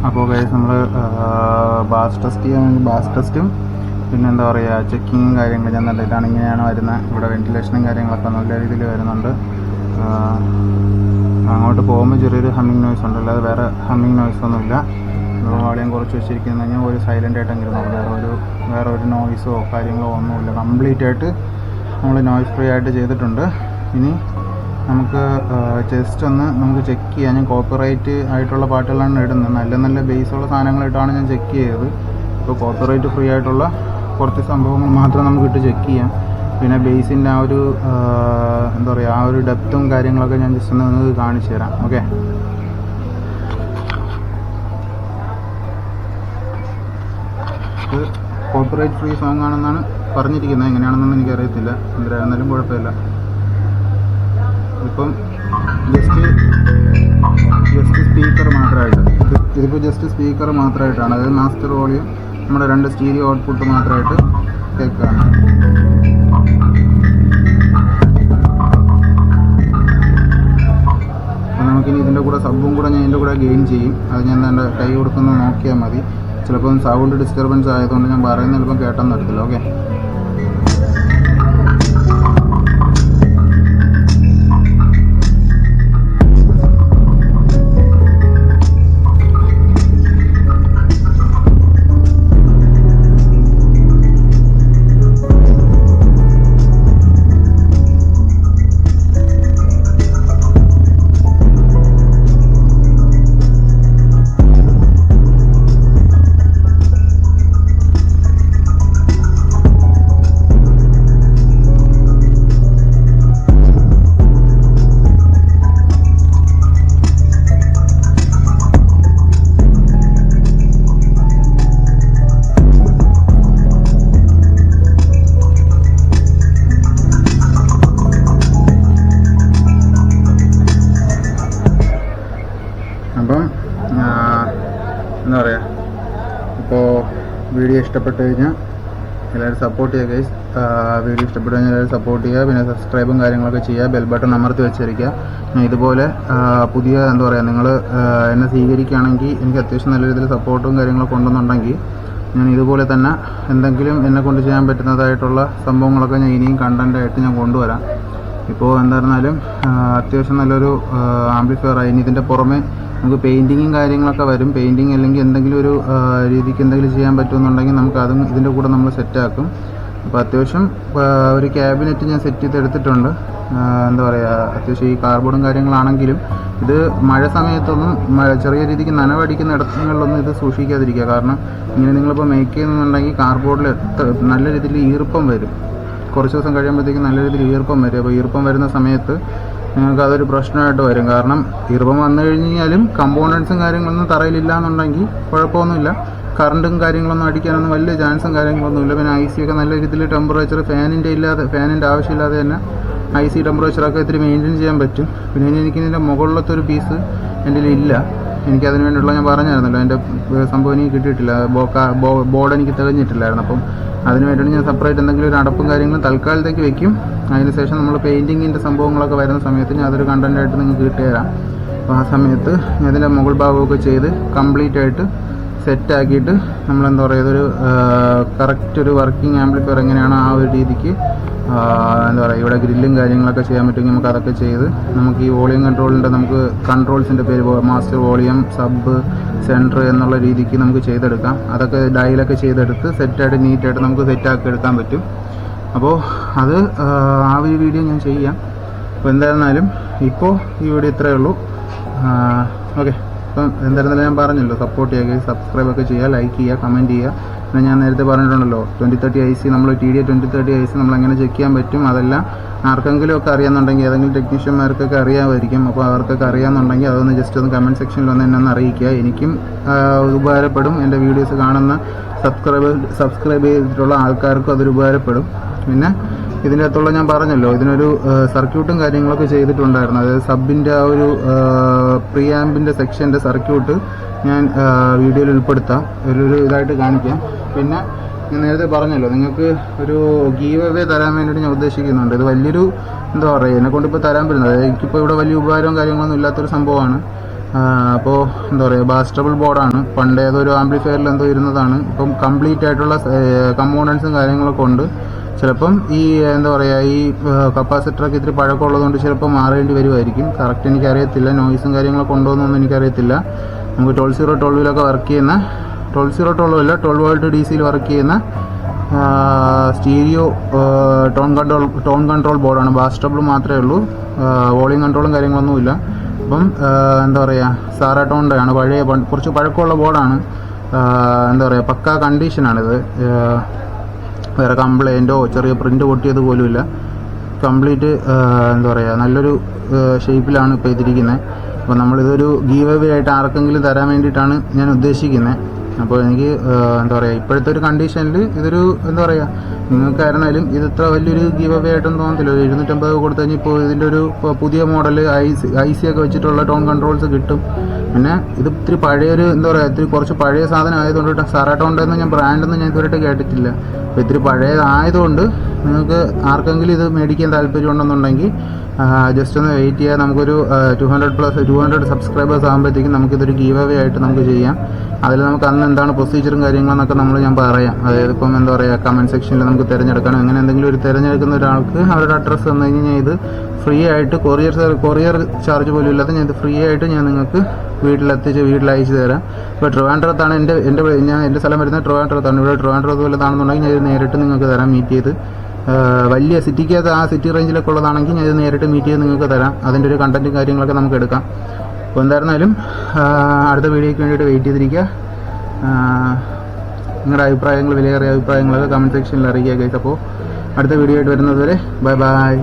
അപ്പോൾ ഗൈസ് നമ്മൾ ബാസ് ടെസ്റ്റ് ചെയ്യാൻ വേണ്ടി ബാസ് ടെസ്റ്റും പിന്നെ എന്താ പറയുക ചെക്കിങ്ങും കാര്യങ്ങളും ഞാൻ നല്ല ഇതാണ് ഇങ്ങനെയാണ് വരുന്നത്. ഇവിടെ വെന്റിലേഷനും കാര്യങ്ങളൊക്കെ നല്ല രീതിയിൽ വരുന്നുണ്ട്. അങ്ങോട്ട് പോകുമ്പോൾ ചെറിയൊരു ഹമ്മിങ് നോയ്സ് ഉണ്ട്, അല്ലാതെ വേറെ ഹമ്മിങ് നോയ്സ് ഒന്നുമില്ല. വോളിയം കുറച്ച് വെച്ചിരിക്കുന്നത് കഴിഞ്ഞാൽ ഒരു സൈലൻ്റ് ആയിട്ടെങ്കിലും നോക്കും. വേറെ ഒരു നോയ്സോ കാര്യങ്ങളോ ഒന്നുമില്ല. കംപ്ലീറ്റ് ആയിട്ട് നമ്മൾ നോയ്സ് ഫ്രീ ആയിട്ട് ചെയ്തിട്ടുണ്ട്. ഇനി നമുക്ക് ജസ്റ്റ് ഒന്ന് നമുക്ക് ചെക്ക് ചെയ്യാം. ഞാൻ കോപ്പിറൈറ്റ് ആയിട്ടുള്ള പാട്ടുകളാണ് ഇടുന്നത്. നല്ല നല്ല ബേസുള്ള സാധനങ്ങളിട്ടാണ് ഞാൻ ചെക്ക് ചെയ്തത്. ഇപ്പോൾ കോപ്പിറൈറ്റ് ഫ്രീ ആയിട്ടുള്ള കുറച്ച് സംഭവങ്ങൾ മാത്രം നമുക്കിട്ട് ചെക്ക് ചെയ്യാം. പിന്നെ ബേസിൻ്റെ ആ ഒരു എന്താ പറയുക ആ ഒരു ഡെപ്തും കാര്യങ്ങളൊക്കെ ഞാൻ ജസ്റ്റ് ഒന്ന് നിങ്ങൾക്ക് കാണിച്ചു തരാം. ഓക്കെ, ഇത് കോപ്പിറൈറ്റ് ഫ്രീ സോങ് ആണെന്നാണ് പറഞ്ഞിരിക്കുന്നത്. എങ്ങനെയാണെന്നൊന്നും എനിക്കറിയത്തില്ല. എന്തായിരുന്നാലും കുഴപ്പമില്ല. ഇപ്പം ജസ്റ്റ് സ്പീക്കർ മാത്രമായിട്ട് ഇതിപ്പോൾ ജസ്റ്റ് സ്പീക്കർ മാത്രമായിട്ടാണ്. അതായത് മാസ്റ്റർ വോളിയം നമ്മുടെ 2 സ്റ്റീരിയോ ഔട്ട്പുട്ട് മാത്രമായിട്ട് കേൾക്കുകയാണ്. അപ്പോൾ നമുക്കിനി ഇതിൻ്റെ കൂടെ സബ്ബും കൂടെ ഞാൻ ഇതിൻ്റെ കൂടെ ഗെയിൻ ചെയ്യും. അത് ഞാൻ എൻ്റെ കൈ കൊടുക്കുന്നത് നോക്കിയാൽ മതി. ചിലപ്പോൾ സൗണ്ട് ഡിസ്റ്റർബൻസ് ആയതുകൊണ്ട് ഞാൻ പറയുന്നത് ചിലപ്പം കേട്ടെന്ന് വരത്തില്ല. ഓക്കെ, അപ്പം എന്താ പറയുക, ഇപ്പോൾ വീഡിയോ ഇഷ്ടപ്പെട്ട് കഴിഞ്ഞാൽ എല്ലാവരും സപ്പോർട്ട് ചെയ്യുക ഗൈസ്. വീഡിയോ ഇഷ്ടപ്പെട്ട് കഴിഞ്ഞാൽ എല്ലാവരും സപ്പോർട്ട് ചെയ്യുക. പിന്നെ സബ്സ്ക്രൈബും കാര്യങ്ങളൊക്കെ ചെയ്യുക. ബെൽ ബട്ടൺ അമർത്തി വെച്ചിരിക്കുക. ഞാൻ ഇതുപോലെ പുതിയ എന്താ പറയുക നിങ്ങൾ എന്നെ സ്വീകരിക്കുകയാണെങ്കിൽ എനിക്ക് അത്യാവശ്യം നല്ല രീതിയിൽ സപ്പോർട്ടും കാര്യങ്ങളൊക്കെ ഉണ്ടെന്നുണ്ടെങ്കിൽ ഞാൻ ഇതുപോലെ തന്നെ എന്തെങ്കിലും എന്നെ കൊണ്ട് ചെയ്യാൻ പറ്റുന്നതായിട്ടുള്ള സംഭവങ്ങളൊക്കെ ഞാൻ ഇനിയും കണ്ടൻ്റായിട്ട് ഞാൻ കൊണ്ടുവരാം. ഇപ്പോൾ എന്തായിരുന്നാലും അത്യാവശ്യം നല്ലൊരു ആംപ്ലിഫയർ ആയി. ഇനി ഇതിൻ്റെ പുറമെ നമുക്ക് പെയിൻറ്റിങ്ങും കാര്യങ്ങളൊക്കെ വരും. പെയിൻറ്റിങ് അല്ലെങ്കിൽ എന്തെങ്കിലും ഒരു രീതിക്ക് എന്തെങ്കിലും ചെയ്യാൻ പറ്റുമെന്നുണ്ടെങ്കിൽ നമുക്ക് അതും ഇതിൻ്റെ കൂടെ നമ്മൾ സെറ്റാക്കും. അപ്പോൾ അത്യാവശ്യം ഒരു ക്യാബിനറ്റ് ഞാൻ സെറ്റ് ചെയ്തെടുത്തിട്ടുണ്ട്. എന്താ പറയുക, അത്യാവശ്യം ഈ കാർബോർഡും കാര്യങ്ങളാണെങ്കിലും ഇത് മഴ സമയത്തൊന്നും ചെറിയ രീതിക്ക് നനവടിക്കുന്ന ഇടങ്ങളിലൊന്നും ഇത് സൂക്ഷിക്കാതിരിക്കുക. കാരണം ഇങ്ങനെ നിങ്ങളിപ്പോൾ മേക്ക് ചെയ്യുന്നുണ്ടെങ്കിൽ കാർബോർഡിൽ നല്ല രീതിയിൽ ഈർപ്പം വരും. കുറച്ച് ദിവസം കഴിയുമ്പോഴത്തേക്കും നല്ല രീതിയിൽ ഈർപ്പം വരും. അപ്പോൾ ഈർപ്പം വരുന്ന സമയത്ത് നിങ്ങൾക്ക് അതൊരു പ്രശ്നമായിട്ട് വരും. കാരണം ഈർപ്പം വന്നു കഴിഞ്ഞാലും കമ്പോണൻസും കാര്യങ്ങളൊന്നും തറയിലില്ല എന്നുണ്ടെങ്കിൽ കുഴപ്പമൊന്നുമില്ല. കറണ്ടും കാര്യങ്ങളൊന്നും അടിക്കാനൊന്നും വലിയ ചാൻസും കാര്യങ്ങളൊന്നുമില്ല. പിന്നെ IC ഒക്കെ നല്ല രീതിയിൽ ടെമ്പറേച്ചർ ഫാനിൻ്റെ ആവശ്യമില്ലാതെ തന്നെ IC ടെമ്പറേച്ചറൊക്കെ ഇത്തിരി മെയിൻറ്റെയിൻ ചെയ്യാൻ പറ്റും. പിന്നെ എനിക്കിതിൻ്റെ മുകളിലത്തെ ഒരു പീസ് എൻ്റെ ഇല്ല. എനിക്കതിന് വേണ്ടിയുള്ള ഞാൻ പറഞ്ഞായിരുന്നല്ലോ, എൻ്റെ സംഭവം എനിക്ക് കിട്ടിയിട്ടില്ല. ബോർഡ് എനിക്ക് തികഞ്ഞിട്ടില്ലായിരുന്നു. അപ്പം അതിന് വേണ്ടിയിട്ട് ഞാൻ സെപ്പറേറ്റ് എന്തെങ്കിലും ഒരു അടപ്പും കാര്യങ്ങളും തൽക്കാലത്തേക്ക് വെക്കും. അതിനുശേഷം നമ്മൾ പെയിൻറ്റിങ്ങിൻ്റെ സംഭവങ്ങളൊക്കെ വരുന്ന സമയത്ത് ഞാൻ അതൊരു കണ്ടൻറ്റായിട്ട് നിങ്ങൾക്ക് കിട്ടിത്തരാം. അപ്പോൾ ആ സമയത്ത് ഞാൻ ഇതിൻ്റെ മുകൾ ഭാഗമൊക്കെ ചെയ്ത് കംപ്ലീറ്റ് ആയിട്ട് സെറ്റാക്കിയിട്ട് നമ്മളെന്താ പറയുക ഇതൊരു കറക്റ്റ് ഒരു വർക്കിംഗ് ആംപ്ലിഫയർ എങ്ങനെയാണ് ആ ഒരു രീതിക്ക് എന്താ പറയുക ഇവിടെ ഗ്രില്ലും കാര്യങ്ങളൊക്കെ ചെയ്യാൻ പറ്റുമെങ്കിൽ നമുക്ക് അതൊക്കെ ചെയ്ത് നമുക്ക് ഈ വോളിയം കൺട്രോളിൻ്റെ നമുക്ക് കൺട്രോൾസിൻ്റെ പേര് മാസ്റ്റർ വോളിയം സബ് സെൻറ്റർ എന്നുള്ള രീതിക്ക് നമുക്ക് ചെയ്തെടുക്കാം. അതൊക്കെ ഡയലൊക്കെ ചെയ്തെടുത്ത് സെറ്റായിട്ട് നീറ്റായിട്ട് നമുക്ക് സെറ്റാക്കി എടുക്കാൻ പറ്റും. അപ്പോൾ അത് ആ ഒരു വീഡിയോ ഞാൻ ചെയ്യാം. അപ്പോൾ എന്തായിരുന്നാലും ഇപ്പോൾ ഈ വീഡിയോ ഇത്രയേ ഉള്ളൂ. ഓക്കെ, അപ്പം എന്തായിരുന്നാലും ഞാൻ പറഞ്ഞല്ലോ, സപ്പോർട്ട് ചെയ്യുക, സബ്സ്ക്രൈബ് ഒക്കെ ചെയ്യുക, ലൈക്ക് ചെയ്യുക, കമൻറ്റ് ചെയ്യുക. പിന്നെ ഞാൻ നേരത്തെ പറഞ്ഞിട്ടുണ്ടല്ലോ 2030 IC നമ്മൾ TDA 2030 IC നമ്മൾ എങ്ങനെ ചെക്ക് ചെയ്യാൻ പറ്റും, അതെല്ലാം ആർക്കെങ്കിലും ഒക്കെ അറിയാമെന്നുണ്ടെങ്കിൽ ഏതെങ്കിലും ടെക്നീഷ്യന്മാർക്കൊക്കെ അറിയാമായിരിക്കും. അപ്പോൾ അവർക്കൊക്കെ അറിയാമെന്നുണ്ടെങ്കിൽ അതൊന്ന് ജസ്റ്റ് ഒന്ന് കമൻറ്റ് സെക്ഷനിൽ വന്ന് എന്നെ ഒന്ന് അറിയിക്കുക. എനിക്കും ഉപകാരപ്പെടും, എൻ്റെ വീഡിയോസ് കാണുന്ന സബ്സ്ക്രൈബ് ചെയ്തിട്ടുള്ള ആൾക്കാർക്കും അതൊരു ഉപകാരപ്പെടും. പിന്നെ ഇതിൻ്റെ അകത്തുള്ള ഞാൻ പറഞ്ഞല്ലോ, ഇതിനൊരു സർക്യൂട്ടും കാര്യങ്ങളൊക്കെ ചെയ്തിട്ടുണ്ടായിരുന്നു. അതായത് സബിൻ്റെ ആ ഒരു പ്രിയാമ്പിൻ്റെ സെക്ഷൻ്റെ സർക്യൂട്ട് ഞാൻ വീഡിയോയിൽ ഉൾപ്പെടുത്താം, ഒരു ഇതായിട്ട് കാണിക്കാം. പിന്നെ ഞാൻ നേരത്തെ പറഞ്ഞല്ലോ, നിങ്ങൾക്ക് ഒരു ഗീവ് അവേ തരാൻ വേണ്ടിയിട്ട് ഞാൻ ഉദ്ദേശിക്കുന്നുണ്ട്. ഇത് വലിയൊരു എന്താ പറയുക, എന്നെക്കൊണ്ടിപ്പോൾ തരാൻ പറ്റുന്നത്, അതായത് എനിക്കിപ്പോൾ ഇവിടെ വലിയ ഉപകാരവും കാര്യങ്ങളൊന്നും ഇല്ലാത്തൊരു സംഭവമാണ്. അപ്പോൾ എന്താ പറയുക, ബാസ്റ്റബിൾ ബോർഡാണ്. പണ്ട് ഏതൊരു ആംപ്ലിഫയറിൽ എന്തോ ഇരുന്നതാണ്. ഇപ്പം കംപ്ലീറ്റ് ആയിട്ടുള്ള കമ്പോണൻസും കാര്യങ്ങളൊക്കെ ഉണ്ട്. ചിലപ്പം ഈ എന്താ പറയുക, ഈ കപ്പാസിറ്ററൊക്കെ ഇത്തിരി പഴക്കമുള്ളതുകൊണ്ട് ചിലപ്പോൾ മാറേണ്ടി വരുമായിരിക്കും. കറക്റ്റ് എനിക്കറിയത്തില്ല, നോയ്സും കാര്യങ്ങളൊക്കെ ഉണ്ടോയെന്നൊന്നും എനിക്കറിയത്തില്ല. നമുക്ക് 12012 വർക്ക് ചെയ്യുന്ന 12012 12 വോൾട്ട് DC വർക്ക് ചെയ്യുന്ന സ്റ്റീരിയോ ടോൺ കൺട്രോൾ ബോർഡാണ്. ബാസ്റ്റബിൾ മാത്രമേ ഉള്ളൂ, വോളിയം കൺട്രോളും കാര്യങ്ങളൊന്നുമില്ല. അപ്പം എന്താ പറയുക, സാറാട്ടോണിൻ്റെ ആണ്, കുറച്ച് പഴക്കമുള്ള ബോർഡാണ്. എന്താ പറയുക, പക്കാ കണ്ടീഷനാണിത്. വേറെ കംപ്ലൈൻറ്റോ ചെറിയ പ്രിൻ്റ് പൊട്ടിയത് പോലുമില്ല. കംപ്ലീറ്റ് എന്താ പറയുക, നല്ലൊരു ഷേപ്പിലാണ് ഇപ്പോൾ ഇതിരിക്കുന്നത്. അപ്പോൾ നമ്മളിതൊരു ഗീവ് അവേ ആയിട്ട് ആർക്കെങ്കിലും തരാൻ വേണ്ടിയിട്ടാണ് ഞാൻ ഉദ്ദേശിക്കുന്നത്. അപ്പോൾ എനിക്ക് എന്താ പറയുക, ഇപ്പോഴത്തെ ഒരു കണ്ടീഷനിൽ ഇതൊരു എന്താ പറയുക, നിങ്ങൾക്കായിരുന്നാലും ഇത് ഇത്ര വലിയൊരു ഗീവ് അവേ ആയിട്ടൊന്നും തോന്നത്തില്ല. 250 കൊടുത്തു കഴിഞ്ഞാൽ ഇപ്പോൾ ഇതിൻ്റെ ഒരു പുതിയ മോഡൽ IC ഒക്കെ വെച്ചിട്ടുള്ള ടോൺ കൺട്രോൾസ് കിട്ടും. പിന്നെ ഇത് ഇത്തിരി പഴയൊരു എന്താ പറയുക, ഇത്തിരി കുറച്ച് പഴയ സാധനം ആയതുകൊണ്ട് സാറാട്ടോണ്ടെന്ന് ഞാൻ ബ്രാൻഡൊന്നും ഞാൻ ഇതുവരെയായിട്ട് കേട്ടിട്ടില്ല. അപ്പോൾ ഇത്തിരി പഴയതായതുകൊണ്ട് നിങ്ങൾക്ക് ആർക്കെങ്കിലും ഇത് മേടിക്കാൻ താല്പര്യം ഉണ്ടെന്നുണ്ടെങ്കിൽ ജസ്റ്റ് ഒന്ന് വെയിറ്റ് ചെയ്യുക. നമുക്കൊരു 200+ സബ്സ്ക്രൈബേഴ്സ് ആകുമ്പോഴത്തേക്കും നമുക്കിതൊരു ഗീവ് അവേ ആയിട്ട് നമുക്ക് ചെയ്യാം. അതിൽ നമുക്ക് അന്ന് എന്താണ് പ്രൊസീജിയറും കാര്യങ്ങളെന്നൊക്കെ ഞാൻ പറയാം. അതായത് ഇപ്പം എന്താ പറയുക, കമൻറ്റ് സെക്ഷനിൽ നമുക്ക് തിരഞ്ഞെടുക്കണം. അങ്ങനെ എന്തെങ്കിലും ഒരു തിരഞ്ഞെടുക്കുന്ന ഒരാൾക്ക് അവരുടെ അഡ്രസ്സ് തന്നു കഴിഞ്ഞാൽ ഇത് ഫ്രീ ആയിട്ട് കൊറിയർ ചാർജ് പോലും ഇല്ലാതെ ഞാൻ ഇത് ഫ്രീ ആയിട്ട് ഞാൻ നിങ്ങൾക്ക് വീട്ടിൽ അയച്ചു തരാം. ഇപ്പോൾ ട്രിവാൻഡ്രത്താണ് എൻ്റെ സ്ഥലം വരുന്നത്, ട്രിവാൻഡ്രത്താണ്. ഇവിടെ ട്രിവാൻഡ്രത്ത് വല്ലതാണെന്നുണ്ടെങ്കിൽ ഞാൻ ഇത് നേരിട്ട് നിങ്ങൾക്ക് തരാം, മീറ്റ് ചെയ്ത്. വലിയ സിറ്റിക്കകത്ത് ആ സിറ്റി റേഞ്ചിലൊക്കെ ഉള്ളതാണെങ്കിൽ ഞാൻ ഇത് നേരിട്ട് മീറ്റ് ചെയ്ത് നിങ്ങൾക്ക് തരാം. അതിൻ്റെ ഒരു കണ്ടൻറ്റും കാര്യങ്ങളൊക്കെ നമുക്ക് എടുക്കാം. അപ്പോൾ എന്തായിരുന്നാലും അടുത്ത വീഡിയോയ്ക്ക് വേണ്ടിയിട്ട് വെയിറ്റ് ചെയ്തിരിക്കുക. നിങ്ങളുടെ അഭിപ്രായങ്ങൾ, വിലയേറിയ അഭിപ്രായങ്ങളൊക്കെ കമൻറ്റ് സെക്ഷനിൽ അറിയിക്കുക ഗൈസ്. അപ്പോൾ അടുത്ത വീഡിയോ ആയിട്ട് വരുന്നത് വരെ ബൈ.